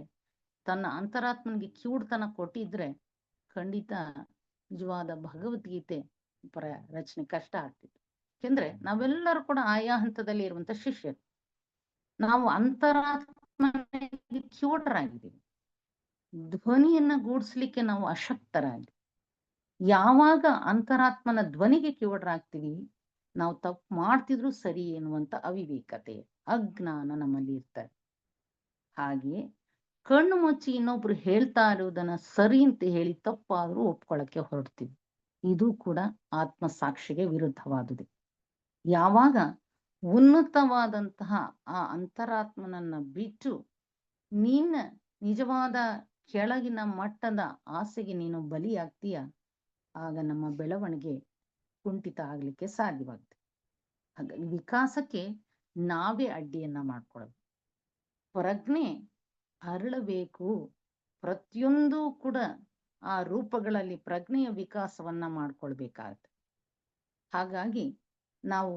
ತನ್ನ ಅಂತರಾತ್ಮನಿಗೆ ಕಿವುಡ್ತನ ಕೊಟ್ಟಿದ್ರೆ ಖಂಡಿತ ನಿಜವಾದ ಭಗವದ್ಗೀತೆ ರಚನೆ ಕಷ್ಟ ಆಗ್ತಿತ್ತು. ಯಾಕೆಂದ್ರೆ ನಾವೆಲ್ಲರೂ ಕೂಡ ಆಯಾ ಹಂತದಲ್ಲಿ ಇರುವಂತ ಶಿಷ್ಯರು. ನಾವು ಅಂತರಾತ್ಮನಿಗೆ ಕಿವುಡರಾಗಿದ್ದೀವಿ. ಧ್ವನಿಯನ್ನ ಗೂಡಿಸ್ಲಿಕ್ಕೆ ನಾವು ಅಶಕ್ತರಾಗಿ. ಯಾವಾಗ ಅಂತರಾತ್ಮನ ಧ್ವನಿಗೆ ಕಿವುಡರಾಗ್ತೀವಿ, ನಾವು ತಪ್ಪು ಮಾಡ್ತಿದ್ರು ಸರಿ ಎನ್ನುವಂತ ಅವಿವೇಕತೆ, ಅಜ್ಞಾನ ನಮ್ಮಲ್ಲಿ ಇರ್ತಾರೆ. ಹಾಗೆ ಕಣ್ಣು ಮುಚ್ಚಿ ಇನ್ನೊಬ್ರು ಹೇಳ್ತಾ ಇರುವುದನ್ನ ಸರಿ ಅಂತ ಹೇಳಿ ತಪ್ಪಾದ್ರೂ ಒಪ್ಕೊಳ್ಳಕ್ಕೆ ಹೊರಡ್ತೀವಿ. ಇದು ಕೂಡ ಆತ್ಮ ಸಾಕ್ಷಿಗೆ ವಿರುದ್ಧವಾದುದು. ಯಾವಾಗ ಉನ್ನತವಾದಂತಹ ಆ ಅಂತರಾತ್ಮನನ್ನ ಬಿಟ್ಟು ನಿನ್ನ ನಿಜವಾದ ಕೆಳಗಿನ ಮಟ್ಟದ ಆಸೆಗೆ ನೀನು ಬಲಿಯಾಗ್ತೀಯ, ಆಗ ನಮ್ಮ ಬೆಳವಣಿಗೆ ಕುಂಠಿತ ಆಗ್ಲಿಕ್ಕೆ ಸಾಧ್ಯವಾಗುತ್ತೆ. ಹಾಗಾಗಿ ವಿಕಾಸಕ್ಕೆ ನಾವೇ ಅಡ್ಡಿಯನ್ನ ಮಾಡ್ಕೊಳ್ಳೋದು. ಪ್ರಜ್ಞೆ ಅರಳಬೇಕು. ಪ್ರತಿಯೊಂದು ಕೂಡ ಆ ರೂಪಗಳಲ್ಲಿ ಪ್ರಜ್ಞೆಯ ವಿಕಾಸವನ್ನ ಮಾಡ್ಕೊಳ್ಬೇಕಾಗತ್ತೆ. ಹಾಗಾಗಿ ನಾವು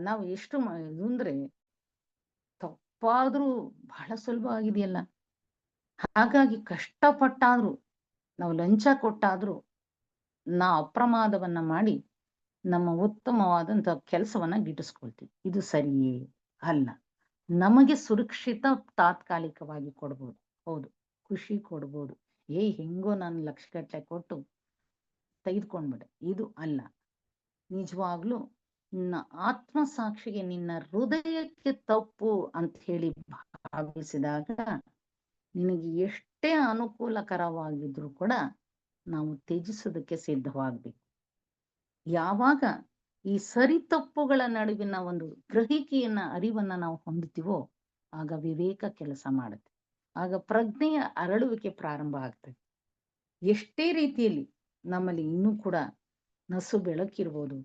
ನಾವು ಎಷ್ಟು ಅಂದ್ರೆ ತಪ್ಪಾದ್ರೂ ಬಹಳ ಸುಲಭ ಆಗಿದೆಯಲ್ಲ. ಹಾಗಾಗಿ ಕಷ್ಟಪಟ್ಟಾದ್ರೂ, ನಾವು ಲಂಚ ಕೊಟ್ಟಾದ್ರೂ, ನಾವು ಅಪ್ರಮಾದವನ್ನ ಮಾಡಿ ನಮ್ಮ ಉತ್ತಮವಾದಂತ ಕೆಲಸವನ್ನ ಗಿಟ್ಟಿಸ್ಕೊಳ್ತೀವಿ. ಇದು ಸರಿಯೇ ಅಲ್ಲ. ನಮಗೆ ಸುರಕ್ಷಿತ ತಾತ್ಕಾಲಿಕವಾಗಿ ಕೊಡ್ಬೋದು, ಹೌದು, ಖುಷಿ ಕೊಡ್ಬೋದು. ಹೆಂಗೋ ನಾನು ಲಕ್ಷಗಟ್ಟಲೆ ಕೊಟ್ಟು ತೆಗೆದುಕೊಂಡ್ಬಿಡೆ, ಇದು ಅಲ್ಲ. ನಿಜವಾಗ್ಲೂ ನಿನ್ನ ಆತ್ಮ ಸಾಕ್ಷಿಗೆ, ನಿನ್ನ ಹೃದಯಕ್ಕೆ ತಪ್ಪು ಅಂತ ಹೇಳಿ ಭಾವಿಸಿದಾಗ ನಿನಗೆ ಎಷ್ಟೇ ಅನುಕೂಲಕರವಾಗಿದ್ರು ಕೂಡ ನಾವು ತ್ಯಜಿಸೋದಕ್ಕೆ ಸಿದ್ಧವಾಗ್ಬೇಕು. ಯಾವಾಗ ಈ ಸರಿ ತಪ್ಪುಗಳ ನಡುವಿನ ಒಂದು ಗ್ರಹಿಕೆಯನ್ನ, ಅರಿವನ್ನ ನಾವು ಹೊಂದುತ್ತೀವೋ, ಆಗ ವಿವೇಕ ಕೆಲಸ ಮಾಡುತ್ತೆ. ಆಗ ಪ್ರಜ್ಞೆಯ ಅರಳುವಿಕೆ ಪ್ರಾರಂಭ ಆಗ್ತದೆ. ಎಷ್ಟೇ ರೀತಿಯಲ್ಲಿ ನಮ್ಮಲ್ಲಿ ಇನ್ನೂ ಕೂಡ ನಸು ಬೆಳಕಿರ್ಬೋದು,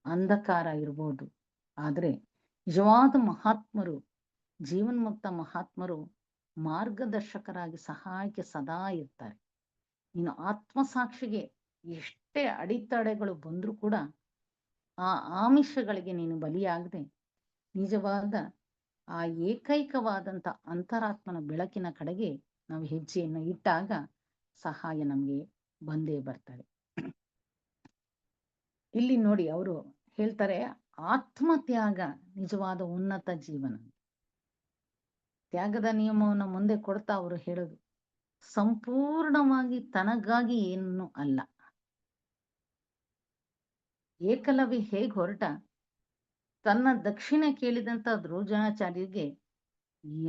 ಅಂಧಕಾರ ಇರ್ಬೋದು, ಆದ್ರೆ ನಿಜವಾದ ಮಹಾತ್ಮರು, ಜೀವನ್ಮುಕ್ತ ಮಹಾತ್ಮರು ಮಾರ್ಗದರ್ಶಕರಾಗಿ ಸಹಾಯಕ್ಕೆ ಸದಾ ಇರ್ತಾರೆ. ನೀನು ಆತ್ಮಸಾಕ್ಷಿಗೆ ಎಷ್ಟೇ ಅಡೆತಡೆಗಳು ಬಂದ್ರೂ ಕೂಡ ಆ ಆಮಿಷಗಳಿಗೆ ನೀನು ಬಲಿಯಾಗದೆ ನಿಜವಾದ ಆ ಏಕೈಕವಾದಂತ ಅಂತರಾತ್ಮನ ಬೆಳಕಿನ ಕಡೆಗೆ ನಾವು ಹೆಜ್ಜೆಯನ್ನು ಇಟ್ಟಾಗ ಸಹಾಯ ನಮ್ಗೆ ಬಂದೇ ಬರ್ತಾರೆ. ಇಲ್ಲಿ ನೋಡಿ, ಅವರು ಹೇಳ್ತಾರೆ, ಆತ್ಮತ್ಯಾಗ ನಿಜವಾದ ಉನ್ನತ ಜೀವನ. ತ್ಯಾಗದ ನಿಯಮವನ್ನು ಮುಂದೆ ಕೊಡ್ತಾ ಅವರು ಹೇಳೋದು, ಸಂಪೂರ್ಣವಾಗಿ ತನಗಾಗಿ ಏನು ಅಲ್ಲ. ಏಕಲವ್ಯ ಹೇಗ್ ಹೊರಟ ತನ್ನ ದಕ್ಷಿಣೆ ಕೇಳಿದಂತ ದ್ರೋಣಾಚಾರ್ಯರಿಗೆ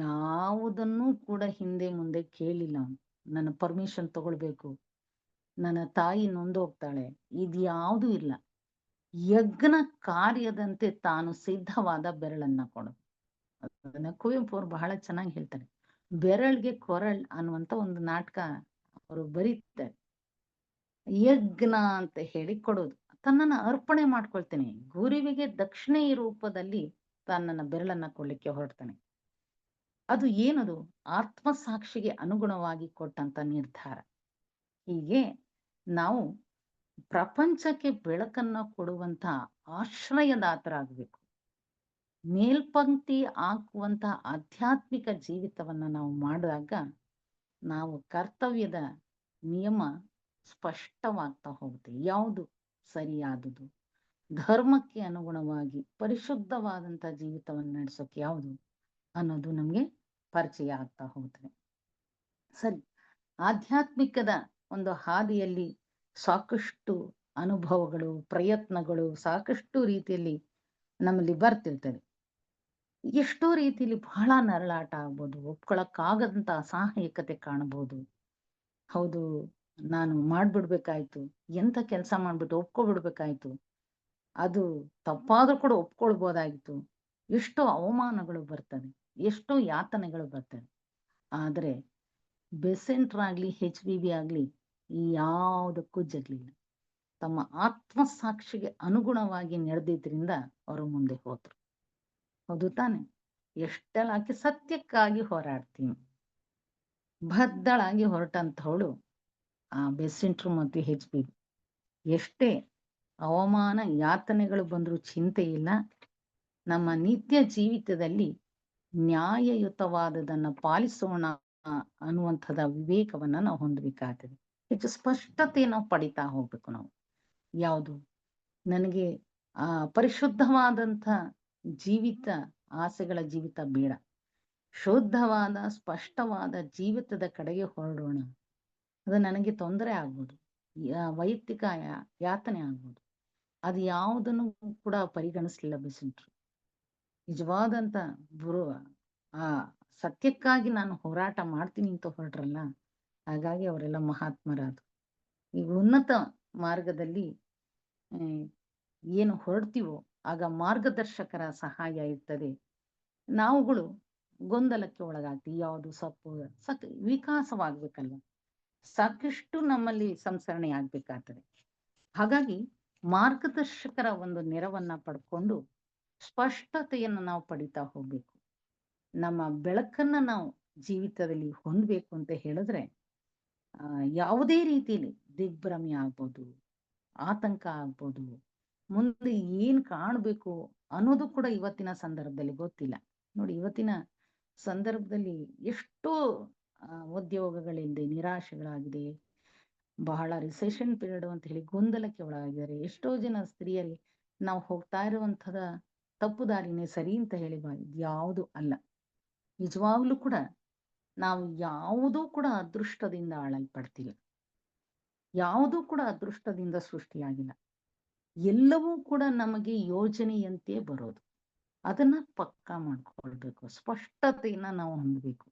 ಯಾವುದನ್ನೂ ಕೂಡ ಹಿಂದೆ ಮುಂದೆ ಕೇಳಿಲ್ಲ. ನನ್ನ ಪರ್ಮಿಷನ್ ತಗೊಳ್ಬೇಕು, ನನ್ನ ತಾಯಿ ನೊಂದೋಗ್ತಾಳೆ, ಇದ್ಯಾವುದೂ ಇಲ್ಲ. ಯಜ್ಞ ಕಾರ್ಯದಂತೆ ತಾನು ಸಿದ್ಧವಾದ ಬೆರಳನ್ನ ಕೊಡು. ಅದನ್ನ ಕುವೆಂಪು ಅವರು ಬಹಳ ಚೆನ್ನಾಗಿ ಹೇಳ್ತಾರೆ. ಬೆರಳ್ಗೆ ಕೊರಳ್ ಅನ್ನುವಂತ ಒಂದು ನಾಟಕ ಅವರು ಬರೀತಾರೆ. ಯಜ್ಞ ಅಂತ ಹೇಳಿ ಕೊಡೋದು, ತನ್ನನ್ನ ಅರ್ಪಣೆ ಮಾಡ್ಕೊಳ್ತೇನೆ, ಗುರುವಿಗೆ ದಕ್ಷಿಣೆ ರೂಪದಲ್ಲಿ ತನ್ನನ್ನ ಬೆರಳನ್ನ ಕೊಡ್ಲಿಕ್ಕೆ ಹೊರಡ್ತಾನೆ. ಅದು ಏನದು? ಆತ್ಮಸಾಕ್ಷಿಗೆ ಅನುಗುಣವಾಗಿ ಕೊಟ್ಟಂತ ನಿರ್ಧಾರ. ಹೀಗೆ ನಾವು ಪ್ರಪಂಚಕ್ಕೆ ಬೆಳಕನ್ನ ಕೊಡುವಂತ ಆಶ್ರಯದಾತರಾಗಬೇಕು. ಮೇಲ್ಪಂಕ್ತಿ ಹಾಕುವಂತ ಆಧ್ಯಾತ್ಮಿಕ ಜೀವಿತವನ್ನ ನಾವು ಮಾಡಿದಾಗ ನಾವು ಕರ್ತವ್ಯದ ನಿಯಮ ಸ್ಪಷ್ಟವಾಗ್ತಾ ಹೋಗುತ್ತೆ. ಯಾವುದು ಸರಿಯಾದುದು, ಧರ್ಮಕ್ಕೆ ಅನುಗುಣವಾಗಿ ಪರಿಶುದ್ಧವಾದಂತ ಜೀವಿತವನ್ನು ನಡೆಸೋಕೆ ಯಾವುದು ಅನ್ನೋದು ನಮ್ಗೆ ಪರಿಚಯ ಆಗ್ತಾ ಹೋಗ್ತದೆ. ಸರಿ, ಆಧ್ಯಾತ್ಮಿಕದ ಒಂದು ಹಾದಿಯಲ್ಲಿ ಸಾಕಷ್ಟು ಅನುಭವಗಳು, ಪ್ರಯತ್ನಗಳು ಸಾಕಷ್ಟು ರೀತಿಯಲ್ಲಿ ನಮ್ಮಲ್ಲಿ ಬರ್ತಿರ್ತದೆ. ಎಷ್ಟೋ ರೀತಿಯಲ್ಲಿ ಬಹಳ ನರಳಾಟ ಆಗ್ಬೋದು, ಒಪ್ಕೊಳಕ್ಕಾಗದಂತ ಅಸಹಾಯಕತೆ ಕಾಣಬಹುದು. ಹೌದು, ನಾನು ಮಾಡ್ಬಿಡ್ಬೇಕಾಯ್ತು, ಎಂತ ಕೆಲಸ ಮಾಡ್ಬಿಟ್ಟು ಒಪ್ಕೊಬಿಡ್ಬೇಕಾಯ್ತು, ಅದು ತಪ್ಪಾದ್ರೂ ಕೂಡ ಒಪ್ಕೊಳ್ಬೋದಾಗಿತ್ತು. ಎಷ್ಟೋ ಅವಮಾನಗಳು ಬರ್ತವೆ, ಎಷ್ಟೋ ಯಾತನೆಗಳು ಬರ್ತವೆ. ಆದ್ರೆ ಬೆಸೆಂಟ್ರಾಗ್ಲಿ HVV ಆಗ್ಲಿ ಯಾವುದಕ್ಕೂ ಜಗ್ಲಿಲ್ಲ. ತಮ್ಮ ಆತ್ಮಸಾಕ್ಷಿಗೆ ಅನುಗುಣವಾಗಿ ನಡೆದಿದ್ರಿಂದ ಅವರು ಮುಂದೆ ಹೋದ್ರು. ಹೌದು ತಾನೆ? ಎಷ್ಟೆಲ್ಲ ಆಕೆ ಸತ್ಯಕ್ಕಾಗಿ ಹೋರಾಡ್ತೀನಿ ಬದ್ಧಳಾಗಿ ಹೊರಟಂಥವಳು ಆ ಬೆಸೆಂಟ್ರು ಮತ್ತು HB. ಎಷ್ಟೇ ಅವಮಾನ ಯಾತನೆಗಳು ಬಂದರೂ ಚಿಂತೆ ಇಲ್ಲ. ನಮ್ಮ ನಿತ್ಯ ಜೀವಿತದಲ್ಲಿ ನ್ಯಾಯಯುತವಾದದನ್ನ ಪಾಲಿಸೋಣ ಅನ್ನುವಂಥದ ವಿವೇಕವನ್ನ ನಾವು ಹೊಂದಬೇಕಾಗ್ತದೆ. ಹೆಚ್ಚು ಸ್ಪಷ್ಟತೆ ನಾವು ಪಡಿತಾ ಹೋಗ್ಬೇಕು ನಾವು. ಯಾವುದು ನನಗೆ ಪರಿಶುದ್ಧವಾದಂಥ ಜೀವಿತ, ಆಸೆಗಳ ಜೀವಿತ ಬೇಡ. ಶುದ್ಧವಾದ ಸ್ಪಷ್ಟವಾದ ಜೀವಿತದ ಕಡೆಗೆ ಹೊರಡೋಣ. ಅದು ನನಗೆ ತೊಂದರೆ ಆಗ್ಬೋದು, ವೈಯಕ್ತಿಕ ಯಾತನೆ ಆಗ್ಬೋದು. ಅದು ಯಾವುದನ್ನು ಕೂಡ ಪರಿಗಣಿಸ್ಲಿಲ್ಲ ಬೆಸೆಂಟ್ರು. ನಿಜವಾದಂತ ಆ ಸತ್ಯಕ್ಕಾಗಿ ನಾನು ಹೋರಾಟ ಮಾಡ್ತೀನಿ ಅಂತ ಹೊರಟ್ರಲ್ಲ, ಹಾಗಾಗಿ ಅವರೆಲ್ಲ ಮಹಾತ್ಮರಾದ್ರು. ಈಗ ಉನ್ನತ ಮಾರ್ಗದಲ್ಲಿ ಏನು ಹೊರಡ್ತೀವೋ ಆಗ ಮಾರ್ಗದರ್ಶಕರ ಸಹಾಯ ಇರ್ತದೆ. ನಾವುಗಳು ಗೊಂದಲಕ್ಕೆ ಒಳಗಾಗ್ತೀವಿ. ಯಾವುದು ವಿಕಾಸವಾಗ್ಬೇಕಲ್ವ, ಸಾಕಷ್ಟು ನಮ್ಮಲ್ಲಿ ಸಂಸ್ಕರಣೆ ಆಗ್ಬೇಕಾಗ್ತದೆ. ಹಾಗಾಗಿ ಮಾರ್ಗದರ್ಶಕರ ಒಂದು ನೆರವನ್ನ ಪಡ್ಕೊಂಡು ಸ್ಪಷ್ಟತೆಯನ್ನು ನಾವು ಪಡಿತಾ ಹೋಗ್ಬೇಕು. ನಮ್ಮ ಬೆಳಕನ್ನ ನಾವು ಜೀವಿತದಲ್ಲಿ ಹೊಂದಬೇಕು ಅಂತ ಹೇಳಿದ್ರೆ ಯಾವುದೇ ರೀತಿಯಲ್ಲಿ ದಿಗ್ಭ್ರಮೆ ಆಗ್ಬೋದು, ಆತಂಕ ಆಗ್ಬೋದು, ಮುಂದೆ ಏನ್ ಕಾಣ್ಬೇಕು ಅನ್ನೋದು ಕೂಡ ಇವತ್ತಿನ ಸಂದರ್ಭದಲ್ಲಿ ಗೊತ್ತಿಲ್ಲ. ನೋಡಿ, ಇವತ್ತಿನ ಸಂದರ್ಭದಲ್ಲಿ ಎಷ್ಟೋ ಉದ್ಯೋಗಗಳಿಲ್ಲದೆ ನಿರಾಶೆಗಳಾಗಿದೆ. ಬಹಳ ರಿಸೆಷನ್ ಪೀರಿಯಡ್ ಅಂತ ಹೇಳಿ ಗೊಂದಲಕ್ಕೆ ಒಳಗಾಗಿದ್ದಾರೆ. ಎಷ್ಟೋ ಜನ ಸ್ತ್ರೀಯರಿಗೆ ನಾವು ಹೋಗ್ತಾ ಇರುವಂಥದ ತಪ್ಪು ದಾರಿನೇ ಸರಿ ಅಂತ ಹೇಳಿ ಯಾವುದು ಅಲ್ಲ. ನಿಜವಾಗ್ಲೂ ಕೂಡ ನಾವು ಯಾವುದೂ ಕೂಡ ಅದೃಷ್ಟದಿಂದ ಆಳಲ್ಪಡ್ತೀವಿ. ಯಾವುದೂ ಕೂಡ ಅದೃಷ್ಟದಿಂದ ಸೃಷ್ಟಿಯಾಗಿಲ್ಲ. ಎಲ್ಲವೂ ಕೂಡ ನಮಗೆ ಯೋಜನೆಯಂತೆ ಬರೋದು. ಅದನ್ನ ಪಕ್ಕಾ ಮಾಡ್ಕೊಳ್ಬೇಕು. ಸ್ಪಷ್ಟತೆಯನ್ನ ನಾವು ಹೊಂದಬೇಕು.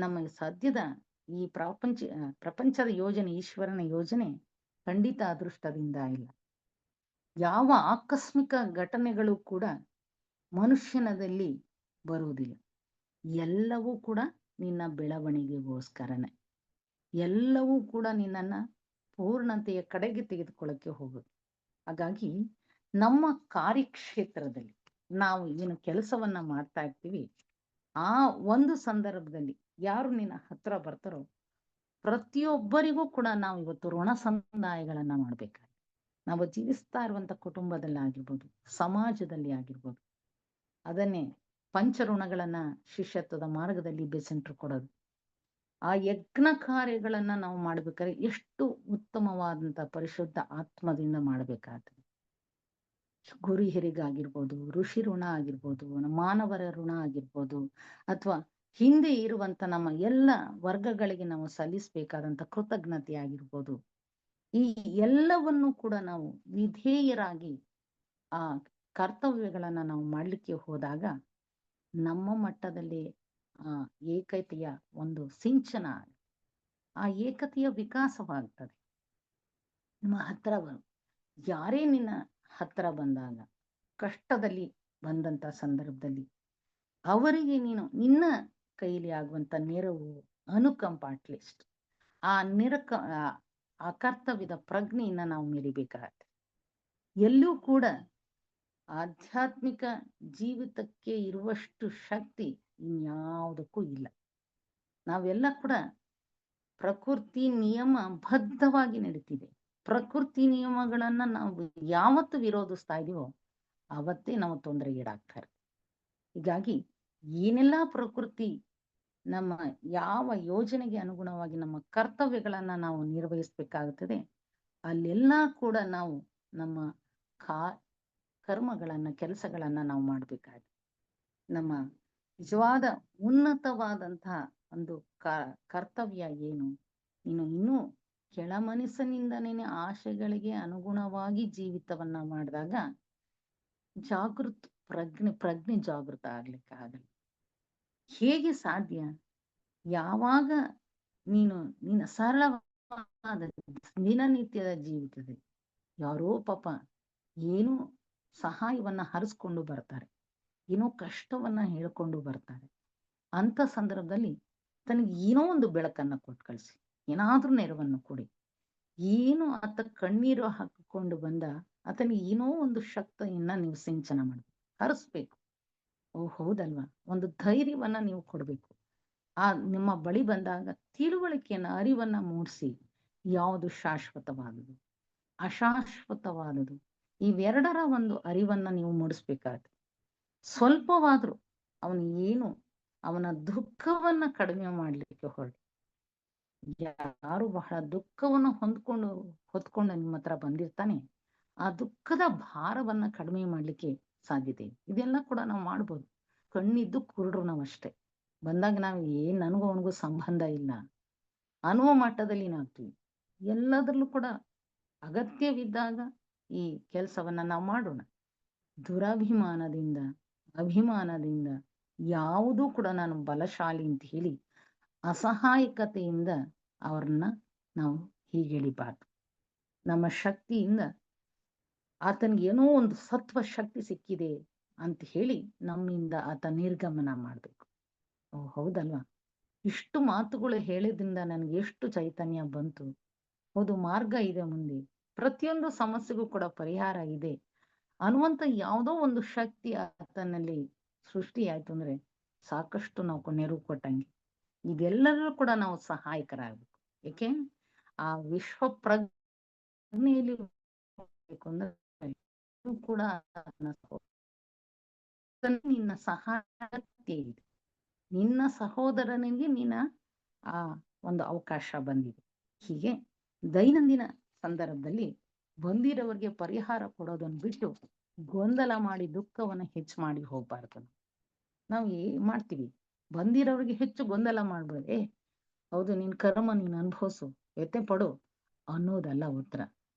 ನಮ್ಮ ಸದ್ಯದ ಈ ಪ್ರಪಂಚದ ಯೋಜನೆ, ಈಶ್ವರನ ಯೋಜನೆ ಖಂಡಿತ ಅದೃಷ್ಟದಿಂದ ಇಲ್ಲ. ಯಾವ ಆಕಸ್ಮಿಕ ಘಟನೆಗಳು ಕೂಡ ಮನುಷ್ಯನದಲ್ಲಿ ಬರುವುದಿಲ್ಲ. ಎಲ್ಲವೂ ಕೂಡ ನಿನ್ನ ಬೆಳವಣಿಗೆಗೋಸ್ಕರನೇ. ಎಲ್ಲವೂ ಕೂಡ ನಿನ್ನನ್ನ ಪೂರ್ಣತೆಯ ಕಡೆಗೆ ತೆಗೆದುಕೊಳ್ಳಕ್ಕೆ ಹೋಗುದು. ಹಾಗಾಗಿ ನಮ್ಮ ಕಾರ್ಯಕ್ಷೇತ್ರದಲ್ಲಿ ನಾವು ಏನು ಕೆಲಸವನ್ನ ಮಾಡ್ತಾ ಇರ್ತೀವಿ, ಆ ಒಂದು ಸಂದರ್ಭದಲ್ಲಿ ಯಾರು ನಿನ್ನ ಹತ್ರ ಬರ್ತಾರೋ ಪ್ರತಿಯೊಬ್ಬರಿಗೂ ಕೂಡ ನಾವು ಇವತ್ತು ಋಣ ಸಂದಾಯಗಳನ್ನ ಮಾಡ್ಬೇಕಾಗುತ್ತೆ. ನಾವು ಜೀವಿಸ್ತಾ ಇರುವಂತ ಕುಟುಂಬದಲ್ಲಿ ಆಗಿರ್ಬೋದು, ಸಮಾಜದಲ್ಲಿ ಆಗಿರ್ಬೋದು. ಅದನ್ನೇ ಪಂಚಋಣಗಳನ್ನ ಶಿಷ್ಯತ್ವದ ಮಾರ್ಗದಲ್ಲಿ ಬೆಸೆಂಟ್ರು ಕೊಡೋದು. ಆ ಯಜ್ಞ ಕಾರ್ಯಗಳನ್ನ ನಾವು ಮಾಡ್ಬೇಕಾದ್ರೆ ಎಷ್ಟು ಉತ್ತಮವಾದಂತ ಪರಿಶುದ್ಧ ಆತ್ಮದಿಂದ ಮಾಡ್ಬೇಕಾಗ್ತದೆ. ಗುರು ಹಿರಿಗಾಗಿರ್ಬೋದು, ಋಷಿ ಋಣ ಆಗಿರ್ಬೋದು, ಮಾನವರ ಋಣ ಆಗಿರ್ಬೋದು, ಅಥವಾ ಹಿಂದೆ ಇರುವಂತ ನಮ್ಮ ಎಲ್ಲ ವರ್ಗಗಳಿಗೆ ನಾವು ಸಲ್ಲಿಸಬೇಕಾದಂತ ಕೃತಜ್ಞತೆ ಆಗಿರ್ಬೋದು. ಈ ಎಲ್ಲವನ್ನು ಕೂಡ ನಾವು ವಿಧೇಯರಾಗಿ ಆ ಕರ್ತವ್ಯಗಳನ್ನ ನಾವು ಮಾಡ್ಲಿಕ್ಕೆ ಹೋದಾಗ ನಮ್ಮ ಮಟ್ಟದಲ್ಲಿ ಏಕತೆಯ ಒಂದು ಸಿಂಚನ, ಆ ಏಕತೆಯ ವಿಕಾಸವಾಗ್ತದೆ. ನಿಮ್ಮ ಹತ್ರ ಯಾರೇ ನಿನ್ನ ಹತ್ರ ಬಂದಾಗ, ಕಷ್ಟದಲ್ಲಿ ಬಂದಂತ ಸಂದರ್ಭದಲ್ಲಿ ಅವರಿಗೆ ನೀನು ನಿನ್ನ ಕೈಲಿ ಆಗುವಂತ ನೆರವು, ಅನುಕಂಪ, ಅಟ್ಲೀಸ್ಟ್ ಆ ಕರ್ತವ್ಯದ ಪ್ರಜ್ಞೆಯನ್ನ ನಾವು ಮೆರಿಬೇಕಾಗತ್ತೆ. ಎಲ್ಲೂ ಕೂಡ ಆಧ್ಯಾತ್ಮಿಕ ಜೀವಿತಕ್ಕೆ ಇರುವಷ್ಟು ಶಕ್ತಿ ಇನ್ಯಾವುದಕ್ಕೂ ಇಲ್ಲ. ನಾವೆಲ್ಲ ಕೂಡ ಪ್ರಕೃತಿ ನಿಯಮ ಬದ್ಧವಾಗಿ ನಡೀತಿದೆ. ಪ್ರಕೃತಿ ನಿಯಮಗಳನ್ನ ನಾವು ಯಾವತ್ತು ವಿರೋಧಿಸ್ತಾ ಇದೀವೋ ಅವತ್ತೇ ನಾವು ತೊಂದರೆಗೀಡಾಗ್ತಾರೆ. ಹೀಗಾಗಿ ಏನೆಲ್ಲಾ ಪ್ರಕೃತಿ ನಮ್ಮ ಯಾವ ಯೋಜನೆಗೆ ಅನುಗುಣವಾಗಿ ನಮ್ಮ ಕರ್ತವ್ಯಗಳನ್ನ ನಾವು ನಿರ್ವಹಿಸ್ಬೇಕಾಗುತ್ತದೆ, ಅಲ್ಲೆಲ್ಲ ಕೂಡ ನಾವು ನಮ್ಮ ಕರ್ಮಗಳನ್ನ, ಕೆಲಸಗಳನ್ನ ನಾವು ಮಾಡ್ಬೇಕಾಗುತ್ತೆ. ನಮ್ಮ ನಿಜವಾದ ಉನ್ನತವಾದಂತಹ ಒಂದು ಕರ್ತವ್ಯ ಏನು, ಇನ್ನೂ ಕೆಳ ಮನಸ್ಸಿನಿಂದನೇ ಆಶೆಗಳಿಗೆ ಅನುಗುಣವಾಗಿ ಜೀವಿತವನ್ನ ಮಾಡಿದಾಗ ಪ್ರಜ್ಞೆ ಜಾಗೃತ ಆಗ್ಲಿಕ್ಕೆ ಆಗಲ್ಲ. ಹೇಗೆ ಸಾಧ್ಯ? ಯಾವಾಗ ನಿನ್ನ ಸರಳವಾದ ದಿನನಿತ್ಯದ ಜೀವಿತದಲ್ಲಿ ಯಾರೋ ಪಾಪ ಏನೋ ಸಹಾಯವನ್ನ ಹರಿಸ್ಕೊಂಡು ಬರ್ತಾರೆ, ಏನೋ ಕಷ್ಟವನ್ನ ಹೇಳ್ಕೊಂಡು ಬರ್ತಾರೆ. ಅಂತ ಸಂದರ್ಭದಲ್ಲಿ ತನಗೆ ಏನೋ ಒಂದು ಬೆಳಕನ್ನ ಕೊಟ್ಟು ಕಳಿಸಿ, ಏನಾದ್ರೂ ನೆರವನ್ನು ಕೊಡಿ. ಏನು ಆತ ಕಣ್ಣೀರು ಹಾಕಿಕೊಂಡು ಬಂದ, ಆತನಿಗೆ ಏನೋ ಒಂದು ಶಕ್ತಿಯನ್ನ ನೀವು ಸಿಂಚನ ಮಾಡ್ಬೇಕು, ಹರಿಸ್ಬೇಕು. ಓ ಹೌದಲ್ವಾ? ಒಂದು ಧೈರ್ಯವನ್ನ ನೀವು ಕೊಡ್ಬೇಕು. ಆ ನಿಮ್ಮ ಬಳಿ ಬಂದಾಗ ತಿಳುವಳಿಕೆಯನ್ನ, ಅರಿವನ್ನ ಮೂಡಿಸಿ, ಯಾವುದು ಶಾಶ್ವತವಾದುದು, ಅಶಾಶ್ವತವಾದುದು, ಇವೆರಡರ ಒಂದು ಅರಿವನ್ನ ನೀವು ಮೂಡಿಸ್ಬೇಕಾಗತ್ತೆ. ಸ್ವಲ್ಪವಾದ್ರೂ ಅವನು ಏನು ಅವನ ದುಃಖವನ್ನ ಕಡಿಮೆ ಮಾಡ್ಲಿಕ್ಕೆ ಹೊರಟು. ಯಾರು ಬಹಳ ದುಃಖವನ್ನು ಹೊತ್ಕೊಂಡು ನಿಮ್ಮ ಹತ್ರ ಬಂದಿರ್ತಾನೆ, ಆ ದುಃಖದ ಭಾರವನ್ನ ಕಡಿಮೆ ಮಾಡ್ಲಿಕ್ಕೆ ಸಾಧ್ಯತೆ ಇದೆ. ಇದೆಲ್ಲ ಕೂಡ ನಾವು ಮಾಡ್ಬೋದು. ಕಣ್ಣಿದ್ದು ಕುರುಡ್ರು ನಾವಷ್ಟೇ. ಬಂದಾಗ ನಾವು ನನಗೂ ಅವನಿಗೂ ಸಂಬಂಧ ಇಲ್ಲ ಅನ್ನುವ ಮಟ್ಟದಲ್ಲಿ ನಾಗ್ತೀವಿ. ಎಲ್ಲದರಲ್ಲೂ ಕೂಡ ಅಗತ್ಯವಿದ್ದಾಗ ಈ ಕೆಲಸವನ್ನ ನಾವು ಮಾಡೋಣ. ದುರಭಿಮಾನದಿಂದ, ಅಭಿಮಾನದಿಂದ ಯಾವುದೂ ಕೂಡ ನಾನು ಬಲಶಾಲಿ ಅಂತ ಹೇಳಿ ಅಸಹಾಯಕತೆಯಿಂದ ಅವ್ರನ್ನ ನಾವು ಹೀಗೆಳಿಬಾರ್ದು. ನಮ್ಮ ಶಕ್ತಿಯಿಂದ ಆತನಿಗೆ ಏನೋ ಒಂದು ಸತ್ವ ಶಕ್ತಿ ಸಿಕ್ಕಿದೆ ಅಂತ ಹೇಳಿ ನಮ್ಮಿಂದ ಆತ ನಿರ್ಗಮನ ಮಾಡ್ಬೇಕು. ಓ ಹೌದಲ್ವಾ? ಇಷ್ಟು ಮಾತುಗಳು ಹೇಳಿದ್ರಿಂದ ನನಗೆ ಎಷ್ಟು ಚೈತನ್ಯ ಬಂತು. ಹೌದು, ಮಾರ್ಗ ಇದೆ ಮುಂದೆ, ಪ್ರತಿಯೊಂದು ಸಮಸ್ಯೆಗೂ ಕೂಡ ಪರಿಹಾರ ಇದೆ ಅನ್ನುವಂತ ಯಾವುದೋ ಒಂದು ಶಕ್ತಿ ಆತನಲ್ಲಿ ಸೃಷ್ಟಿಯಾಯ್ತು ಅಂದ್ರೆ ಸಾಕಷ್ಟು ನಾವು ನೆರವು ಕೊಟ್ಟಂಗೆ. ಇದೆಲ್ಲರೂ ಕೂಡ ನಾವು ಸಹಾಯಕರಾಗಬೇಕು. ಏಕೆ? ಆ ವಿಶ್ವ ಪ್ರಜ್ಞೆಯಲ್ಲಿ ಅಂದ್ರೆ ಕೂಡ ನಿನ್ನ ಸಹಾಯತೆ ಇದೆ. ನಿನ್ನ ಸಹೋದರನಿಗೆ ಆ ಒಂದು ಅವಕಾಶ ಬಂದಿದೆ. ಹೀಗೆ ದೈನಂದಿನ ಸಂದರ್ಭದಲ್ಲಿ ಬಂದಿರೋರಿಗೆ ಪರಿಹಾರ ಕೊಡೋದನ್ನು ಬಿಟ್ಟು ಗೊಂದಲ ಮಾಡಿ ದುಃಖವನ್ನ ಹೆಚ್ಚು ಮಾಡಿ ಹೋಗ್ಬಾರ್ದು. ನಾವು ಮಾಡ್ತೀವಿ, ಬಂದಿರೋರಿಗೆ ಹೆಚ್ಚು ಗೊಂದಲ ಮಾಡ್ಬೇಡಿ. ಹೌದು, ನಿನ್ ಕರ್ಮ ನೀನ್ ಅನುಭವಿಸು, ವ್ಯಥೆ ಪಡು ಅನ್ನೋದಲ್ಲ ಉತ್ತರ.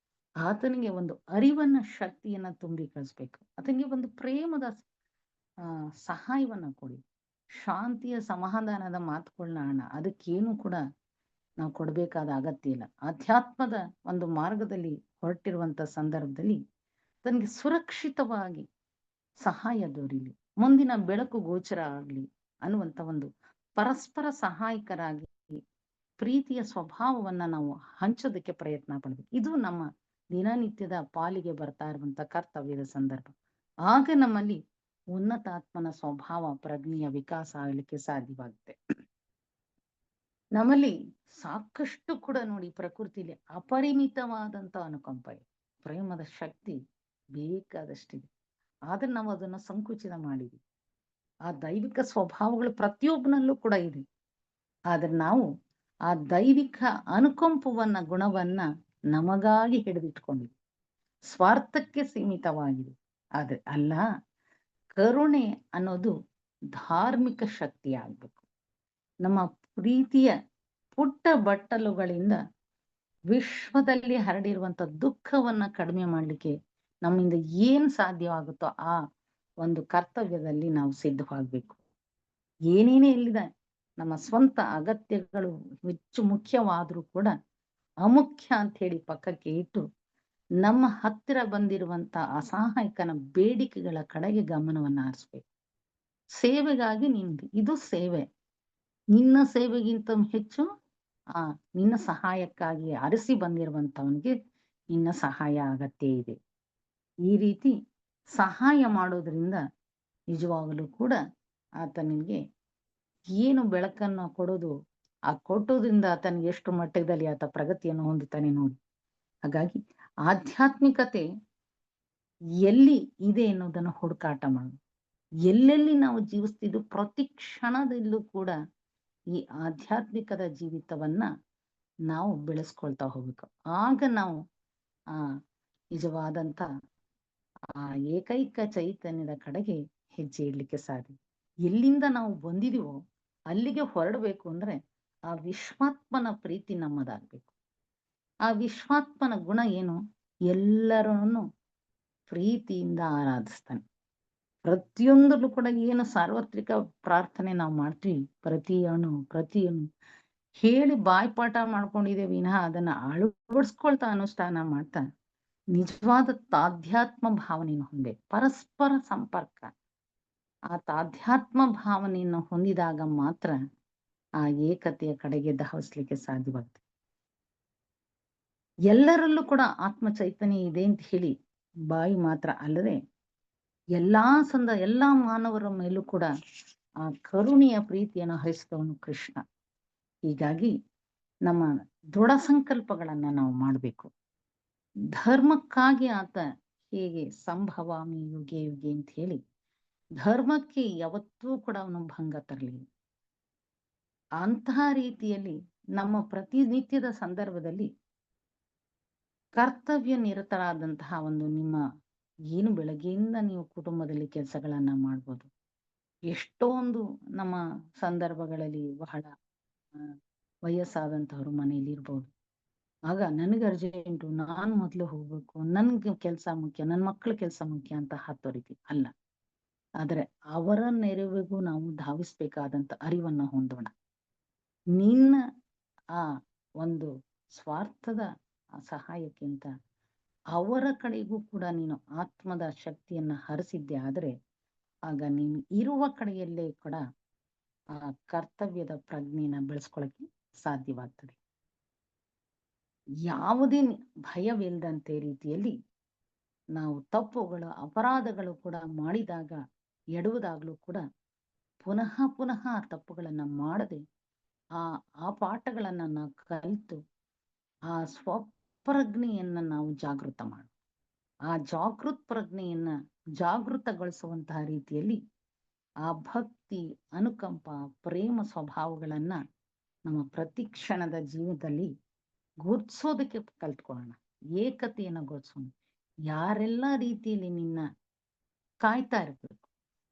ಆತನಿಗೆ ಒಂದು ಅರಿವನ್ನ, ಶಕ್ತಿಯನ್ನ ತುಂಬಿ ಕಳಿಸ್ಬೇಕು. ಆತನಿಗೆ ಒಂದು ಪ್ರೇಮದ ಸಹಾಯವನ್ನ ಕೊಡಿ. ಶಾಂತಿಯ, ಸಮಾಧಾನದ ಮಾತುಗಳನ್ನ ಅದಕ್ಕೇನು ಕೂಡ ನಾವು ಕೊಡ್ಬೇಕಾದ ಅಗತ್ಯ ಇಲ್ಲ. ಅಧ್ಯಾತ್ಮದ ಒಂದು ಮಾರ್ಗದಲ್ಲಿ ಹೊರಟಿರುವಂತ ಸಂದರ್ಭದಲ್ಲಿ ತನಗೆ ಸುರಕ್ಷಿತವಾಗಿ ಸಹಾಯ ದೊರೀಲಿ, ಮುಂದಿನ ಬೆಳಕು ಗೋಚರ ಆಗ್ಲಿ ಅನ್ನುವಂತ ಒಂದು ಪರಸ್ಪರ ಸಹಾಯಕರಾಗಿ ಪ್ರೀತಿಯ ಸ್ವಭಾವವನ್ನ ನಾವು ಹಂಚೋದಕ್ಕೆ ಪ್ರಯತ್ನ ಪಡ್ಬೇಕು. ಇದು ನಮ್ಮ ದಿನನಿತ್ಯದ ಪಾಲಿಗೆ ಬರ್ತಾ ಇರುವಂತ ಕರ್ತವ್ಯದ ಸಂದರ್ಭ. ಆಗ ನಮ್ಮಲ್ಲಿ ಉನ್ನತಾತ್ಮನ ಸ್ವಭಾವ ಪ್ರಜ್ಞೆಯ ವಿಕಾಸ ಆಗಲಿಕ್ಕೆ ಸಾಧ್ಯವಾಗುತ್ತೆ. ನಮ್ಮಲ್ಲಿ ಸಾಕಷ್ಟು ಕೂಡ ನೋಡಿ, ಪ್ರಕೃತಿಲಿ ಅಪರಿಮಿತವಾದಂತ ಅನುಕಂಪ ಇದೆ, ಪ್ರೇಮದ ಶಕ್ತಿ ಬೇಕಾದಷ್ಟಿದೆ. ಆದ್ರೆ ನಾವು ಅದನ್ನ ಸಂಕುಚಿತ ಮಾಡಿದ್ವಿ. ಆ ದೈವಿಕ ಸ್ವಭಾವಗಳು ಪ್ರತಿಯೊಬ್ಬನಲ್ಲೂ ಕೂಡ ಇದೆ. ಆದ್ರೆ ನಾವು ಆ ದೈವಿಕ ಅನುಕಂಪವನ್ನ, ಗುಣವನ್ನ ನಮಗಾಗಿ ಹಿಡಿದಿಟ್ಕೊಂಡಿದ್ವಿ. ಸ್ವಾರ್ಥಕ್ಕೆ ಸೀಮಿತವಾಗಿದೆ. ಆದ್ರೆ ಅಲ್ಲ, ಕರುಣೆ ಅನ್ನೋದು ಧಾರ್ಮಿಕ ಶಕ್ತಿ ಆಗ್ಬೇಕು. ನಮ್ಮ ಪ್ರೀತಿಯ ಪುಟ್ಟ ಬಟ್ಟಲುಗಳಿಂದ ವಿಶ್ವದಲ್ಲಿ ಹರಡಿರುವಂತ ದುಃಖವನ್ನ ಕಡಿಮೆ ಮಾಡ್ಲಿಕ್ಕೆ ನಮ್ಮಿಂದ ಏನ್ ಸಾಧ್ಯವಾಗುತ್ತೋ ಆ ಒಂದು ಕರ್ತವ್ಯದಲ್ಲಿ ನಾವು ಸಿದ್ಧವಾಗ್ಬೇಕು. ಏನೇನೇ ಇಲ್ಲಿದೆ, ನಮ್ಮ ಸ್ವಂತ ಅಗತ್ಯಗಳು ಹೆಚ್ಚು ಮುಖ್ಯವಾದ್ರೂ ಕೂಡ ಅಮುಖ್ಯ ಅಂತ ಹೇಳಿ ಪಕ್ಕಕ್ಕೆ ಇಟ್ಟು ನಮ್ಮ ಹತ್ತಿರ ಬಂದಿರುವಂತ ಅಸಹಾಯಕನ ಬೇಡಿಕೆಗಳ ಕಡೆಗೆ ಗಮನವನ್ನ ಹರಿಸ್ಬೇಕು. ಸೇವೆಗಾಗಿ ಇದು ಸೇವೆ. ನಿನ್ನ ಸೇವೆಗಿಂತ ಹೆಚ್ಚು ನಿನ್ನ ಸಹಾಯಕ್ಕಾಗಿ ಅರಸಿ ಬಂದಿರುವಂತವನಿಗೆ ನಿನ್ನ ಸಹಾಯ ಅಗತ್ಯ ಇದೆ. ಈ ರೀತಿ ಸಹಾಯ ಮಾಡೋದ್ರಿಂದ ನಿಜವಾಗಲೂ ಕೂಡ ಆತನಿಗೆ ಏನು ಬೆಳಕನ್ನು ಕೊಡೋದು, ಆ ಕೊಟ್ಟೋದ್ರಿಂದ ಆತನಿಗೆ ಎಷ್ಟು ಮಟ್ಟದಲ್ಲಿ ಆತ ಪ್ರಗತಿಯನ್ನು ಹೊಂದುತ್ತಾನೆ ನೋಡಿ. ಹಾಗಾಗಿ ಆಧ್ಯಾತ್ಮಿಕತೆ ಎಲ್ಲಿ ಇದೆ ಅನ್ನೋದನ್ನ ಹುಡುಕಾಟ ಮಾಡೋದು. ಎಲ್ಲೆಲ್ಲಿ ನಾವು ಜೀವಿಸ್ತಿದ್ದು ಪ್ರತಿ ಕ್ಷಣದಲ್ಲೂ ಕೂಡ ಈ ಆಧ್ಯಾತ್ಮಿಕದ ಜೀವಿತವನ್ನ ನಾವು ಬೆಳೆಸ್ಕೊಳ್ತಾ ಹೋಗ್ಬೇಕು. ಆಗ ನಾವು ನಿಜವಾದಂತ ಆ ಏಕೈಕ ಚೈತನ್ಯದ ಕಡೆಗೆ ಹೆಜ್ಜೆ ಇಡ್ಲಿಕ್ಕೆ ಸಾಧ್ಯ. ಎಲ್ಲಿಂದ ನಾವು ಬಂದಿದೀವೋ ಅಲ್ಲಿಗೆ ಹೊರಡ್ಬೇಕು ಅಂದ್ರೆ ಆ ವಿಶ್ವಾತ್ಮನ ಪ್ರೀತಿ ನಮ್ಮದಾಗ್ಬೇಕು. ಆ ವಿಶ್ವಾತ್ಮನ ಗುಣ ಏನು? ಎಲ್ಲರನ್ನು ಪ್ರೀತಿಯಿಂದ ಆರಾಧಿಸ್ತಾನೆ. ಪ್ರತಿಯೊಂದರಲ್ಲೂ ಕೂಡ ಏನು ಸಾರ್ವತ್ರಿಕ ಪ್ರಾರ್ಥನೆ ನಾವು ಮಾಡ್ತೀವಿ, ಪ್ರತಿಯೊಂದು ಹೇಳಿ ಬಾಯ್ಪಾಠ ಮಾಡ್ಕೊಂಡಿದ್ದೇವೆ ವಿನಃ ಅದನ್ನ ಅಳವಡಿಸ್ಕೊಳ್ತಾ ಅನುಷ್ಠಾನ ಮಾಡ್ತಾ ನಿಜವಾದ ತಾಧ್ಯಾತ್ಮ ಭಾವನೆಯನ್ನು ಹೊಂದೆ, ಪರಸ್ಪರ ಸಂಪರ್ಕ, ಆ ತಾಧ್ಯಾತ್ಮ ಭಾವನೆಯನ್ನು ಹೊಂದಿದಾಗ ಮಾತ್ರ ಆ ಏಕತೆಯ ಕಡೆಗೆ ಧಾವಿಸ್ಲಿಕ್ಕೆ ಸಾಧ್ಯವಾಗ್ತದೆ. ಎಲ್ಲರಲ್ಲೂ ಕೂಡ ಆತ್ಮ ಚೈತನ್ಯ ಇದೆ ಅಂತ ಹೇಳಿ ಬಾಯಿ ಮಾತ್ರ ಅಲ್ಲದೆ ಎಲ್ಲಾ ಮಾನವರ ಮೇಲೂ ಕೂಡ ಆ ಕರುಣೆಯ ಪ್ರೀತಿಯನ್ನು ಹರಿಸಿದವನು ಕೃಷ್ಣ. ಹೀಗಾಗಿ ನಮ್ಮ ದೃಢ ಸಂಕಲ್ಪಗಳನ್ನ ನಾವು ಮಾಡಬೇಕು. ಧರ್ಮಕ್ಕಾಗಿ ಆತ ಹೇಗೆ ಸಂಭವಾಮಿ ಯುಗೆ ಯುಗೆ ಅಂತ ಹೇಳಿ ಧರ್ಮಕ್ಕೆ ಯಾವತ್ತೂ ಕೂಡ ಅವನು ಭಂಗ ತರಲಿಲ್ಲ. ಅಂತಹ ರೀತಿಯಲ್ಲಿ ನಮ್ಮ ಪ್ರತಿನಿತ್ಯದ ಸಂದರ್ಭದಲ್ಲಿ ಕರ್ತವ್ಯ ನಿರತರಾದಂತಹ ಒಂದು ನಿಮ್ಮ ಏನು ಬೆಳಗ್ಗೆಯಿಂದ ನೀವು ಕುಟುಂಬದಲ್ಲಿ ಕೆಲಸಗಳನ್ನ ಮಾಡ್ಬೋದು. ಎಷ್ಟೊಂದು ನಮ್ಮ ಸಂದರ್ಭಗಳಲ್ಲಿ ಬಹಳ ವಯಸ್ಸಾದಂತವ್ರು ಮನೇಲಿ ಇರ್ಬೋದು. ಆಗ ನನಗೆ ಅರ್ಜೆಂಟು, ನಾನು ಮೊದಲು ಹೋಗ್ಬೇಕು, ನನ್ಗೆ ಕೆಲಸ ಮುಖ್ಯ, ನನ್ನ ಮಕ್ಕಳ ಕೆಲಸ ಮುಖ್ಯ ಅಂತ ಹತ್ತೋರಿತಿ ಅಲ್ಲ. ಆದರೆ ಅವರ ನೆರವಿಗೂ ನಾವು ಧಾವಿಸ್ಬೇಕಾದಂತ ಅರಿವನ್ನ ಹೊಂದೋಣ. ನಿನ್ನ ಆ ಒಂದು ಸ್ವಾರ್ಥದ ಸಹಾಯಕ್ಕಿಂತ ಅವರ ಕಡೆಗೂ ಕೂಡ ನೀನು ಆತ್ಮದ ಶಕ್ತಿಯನ್ನ ಹರಿಸಿದ್ದೆ ಆದರೆ ಆಗ ನೀನು ಇರುವ ಕಡೆಯಲ್ಲೇ ಕೂಡ ಆ ಕರ್ತವ್ಯದ ಪ್ರಜ್ಞೆನ ಬೆಳೆಸ್ಕೊಳಕ್ಕೆ ಸಾಧ್ಯವಾಗ್ತದೆ. ಯಾವುದೇ ಭಯವಿಲ್ಲದಂತೆ ರೀತಿಯಲ್ಲಿ ನಾವು ತಪ್ಪುಗಳು ಅಪರಾಧಗಳು ಕೂಡ ಮಾಡಿದಾಗ ಎಡುವುದಾಗ್ಲೂ ಕೂಡ ಪುನಃ ಪುನಃ ಆ ತಪ್ಪುಗಳನ್ನ ಮಾಡದೆ ಆ ಪಾಠಗಳನ್ನ ನಾವು ಕಲಿತು ಆ ಸ್ವಪ್ರಜ್ಞೆಯನ್ನ ನಾವು ಜಾಗೃತ ಮಾಡ ಆ ಜಾಗೃತ್ ಪ್ರಜ್ಞೆಯನ್ನ ಜಾಗೃತಗೊಳಿಸುವಂತಹ ರೀತಿಯಲ್ಲಿ ಆ ಭಕ್ತಿ, ಅನುಕಂಪ, ಪ್ರೇಮ ಸ್ವಭಾವಗಳನ್ನ ನಮ್ಮ ಪ್ರತಿ ಕ್ಷಣದ ಜೀವನದಲ್ಲಿ ಗುರ್ತಿಸೋದಕ್ಕೆ ಕಲ್ತ್ಕೊಳ್ಳೋಣ. ಏಕತೆಯನ್ನ ಗುರ್ತಿಸೋಣ. ಯಾರೆಲ್ಲ ರೀತಿಯಲ್ಲಿ ನಿನ್ನ ಕಾಯ್ತಾ ಇರ್ಬೇಕು,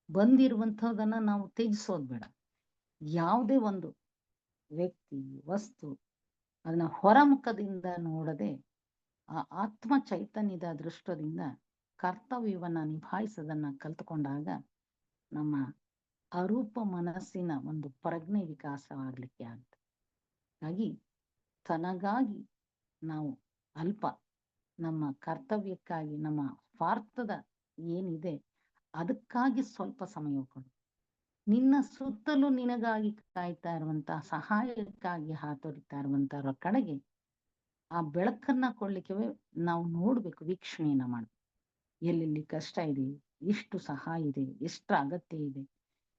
ಬಂದಿರುವಂಥದ್ದನ್ನ ನಾವು ತ್ಯಜಿಸೋದ್ ಬೇಡ. ಯಾವುದೇ ಒಂದು ವ್ಯಕ್ತಿ, ವಸ್ತು ಅದನ್ನ ಹೊರಮುಖದಿಂದ ನೋಡದೆ ಆ ಆತ್ಮ ಚೈತನ್ಯದ ದೃಷ್ಟದಿಂದ ಕರ್ತವ್ಯವನ್ನ ನಿಭಾಯಿಸೋದನ್ನ ಕಲ್ತುಕೊಂಡಾಗ ನಮ್ಮ ಅರೂಪ ಮನಸ್ಸಿನ ಒಂದು ಪ್ರಜ್ಞೆ ವಿಕಾಸವಾಗ್ಲಿಕ್ಕೆ ಆಗುತ್ತೆ. ಹಾಗಾಗಿ ತನಗಾಗಿ ನಾವು ಅಲ್ಪ, ನಮ್ಮ ಕರ್ತವ್ಯಕ್ಕಾಗಿ ನಮ್ಮ ಸ್ವಾರ್ಥದ ಏನಿದೆ ಅದಕ್ಕಾಗಿ ಸ್ವಲ್ಪ ಸಮಯ ಕೊಡು. ನಿನ್ನ ಸುತ್ತಲೂ ನಿನಗಾಗಿ ಕಾಯ್ತಾ ಇರುವಂತಹ, ಸಹಾಯಕ್ಕಾಗಿ ಹಾತೊರಿತಾ ಇರುವಂತಹರ ಕಡೆಗೆ ಆ ಬೆಳಕನ್ನ ಕೊಡ್ಲಿಕ್ಕೆ ನಾವು ನೋಡ್ಬೇಕು, ವೀಕ್ಷಣೆಯನ್ನ ಮಾಡ್ಬೇಕು. ಎಲ್ಲೆಲ್ಲಿ ಕಷ್ಟ ಇದೆ, ಎಷ್ಟು ಸಹಾಯ ಇದೆ, ಎಷ್ಟು ಅಗತ್ಯ ಇದೆ,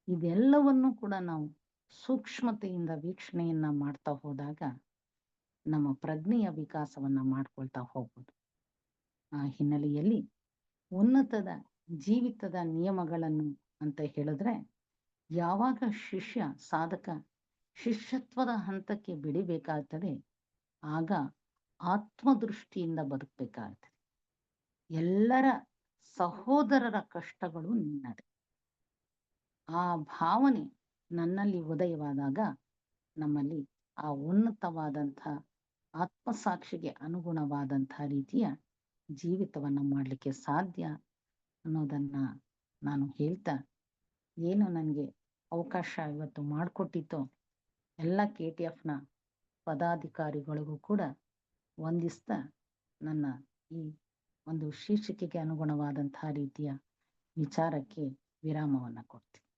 ಇದೆಲ್ಲವನ್ನು ಕೂಡ ನಾವು ಸೂಕ್ಷ್ಮತೆಯಿಂದ ವೀಕ್ಷಣೆಯನ್ನ ಮಾಡ್ತಾ ಹೋದಾಗ ನಮ್ಮ ಪ್ರಜ್ಞೆಯ ವಿಕಾಸವನ್ನ ಮಾಡ್ಕೊಳ್ತಾ ಹೋಗ್ಬೋದು. ಆ ಹಿನ್ನೆಲೆಯಲ್ಲಿ ಉನ್ನತದ ಜೀವಿತದ ನಿಯಮಗಳನ್ನು ಅಂತ ಹೇಳಿದ್ರೆ, ಯಾವಾಗ ಶಿಷ್ಯ ಸಾಧಕ ಶಿಷ್ಯತ್ವದ ಹಂತಕ್ಕೆ ಬೆಳಿಬೇಕಾಗ್ತದೆ ಆಗ ಆತ್ಮದೃಷ್ಟಿಯಿಂದ ಬದುಕಬೇಕಾಗ್ತದೆ. ಎಲ್ಲರ ಸಹೋದರರ ಕಷ್ಟಗಳು ನಿನ್ನದೇ. ಆ ಭಾವನೆ ನನ್ನಲ್ಲಿ ಉದಯವಾದಾಗ ನಮ್ಮಲ್ಲಿ ಆ ಉನ್ನತವಾದಂಥ ಆತ್ಮಸಾಕ್ಷಿಗೆ ಅನುಗುಣವಾದಂಥ ರೀತಿಯ ಜೀವಿತವನ್ನ ಮಾಡಲಿಕ್ಕೆ ಸಾಧ್ಯ ಅನ್ನೋದನ್ನ ನಾನು ಹೇಳ್ತಾ, ಏನು ನನಗೆ ಅವಕಾಶ ಇವತ್ತು ಮಾಡಿಕೊಟ್ಟಿತ್ತೋ ಎಲ್ಲ KTFನ ಪದಾಧಿಕಾರಿಗಳಿಗೂ ಕೂಡ ವಂದಿಸ್ತಾ ನನ್ನ ಈ ಒಂದು ಶೀರ್ಷಿಕೆಗೆ ಅನುಗುಣವಾದಂತಹ ರೀತಿಯ ವಿಚಾರಕ್ಕೆ ವಿರಾಮವನ್ನ ಕೊಡ್ತೀನಿ.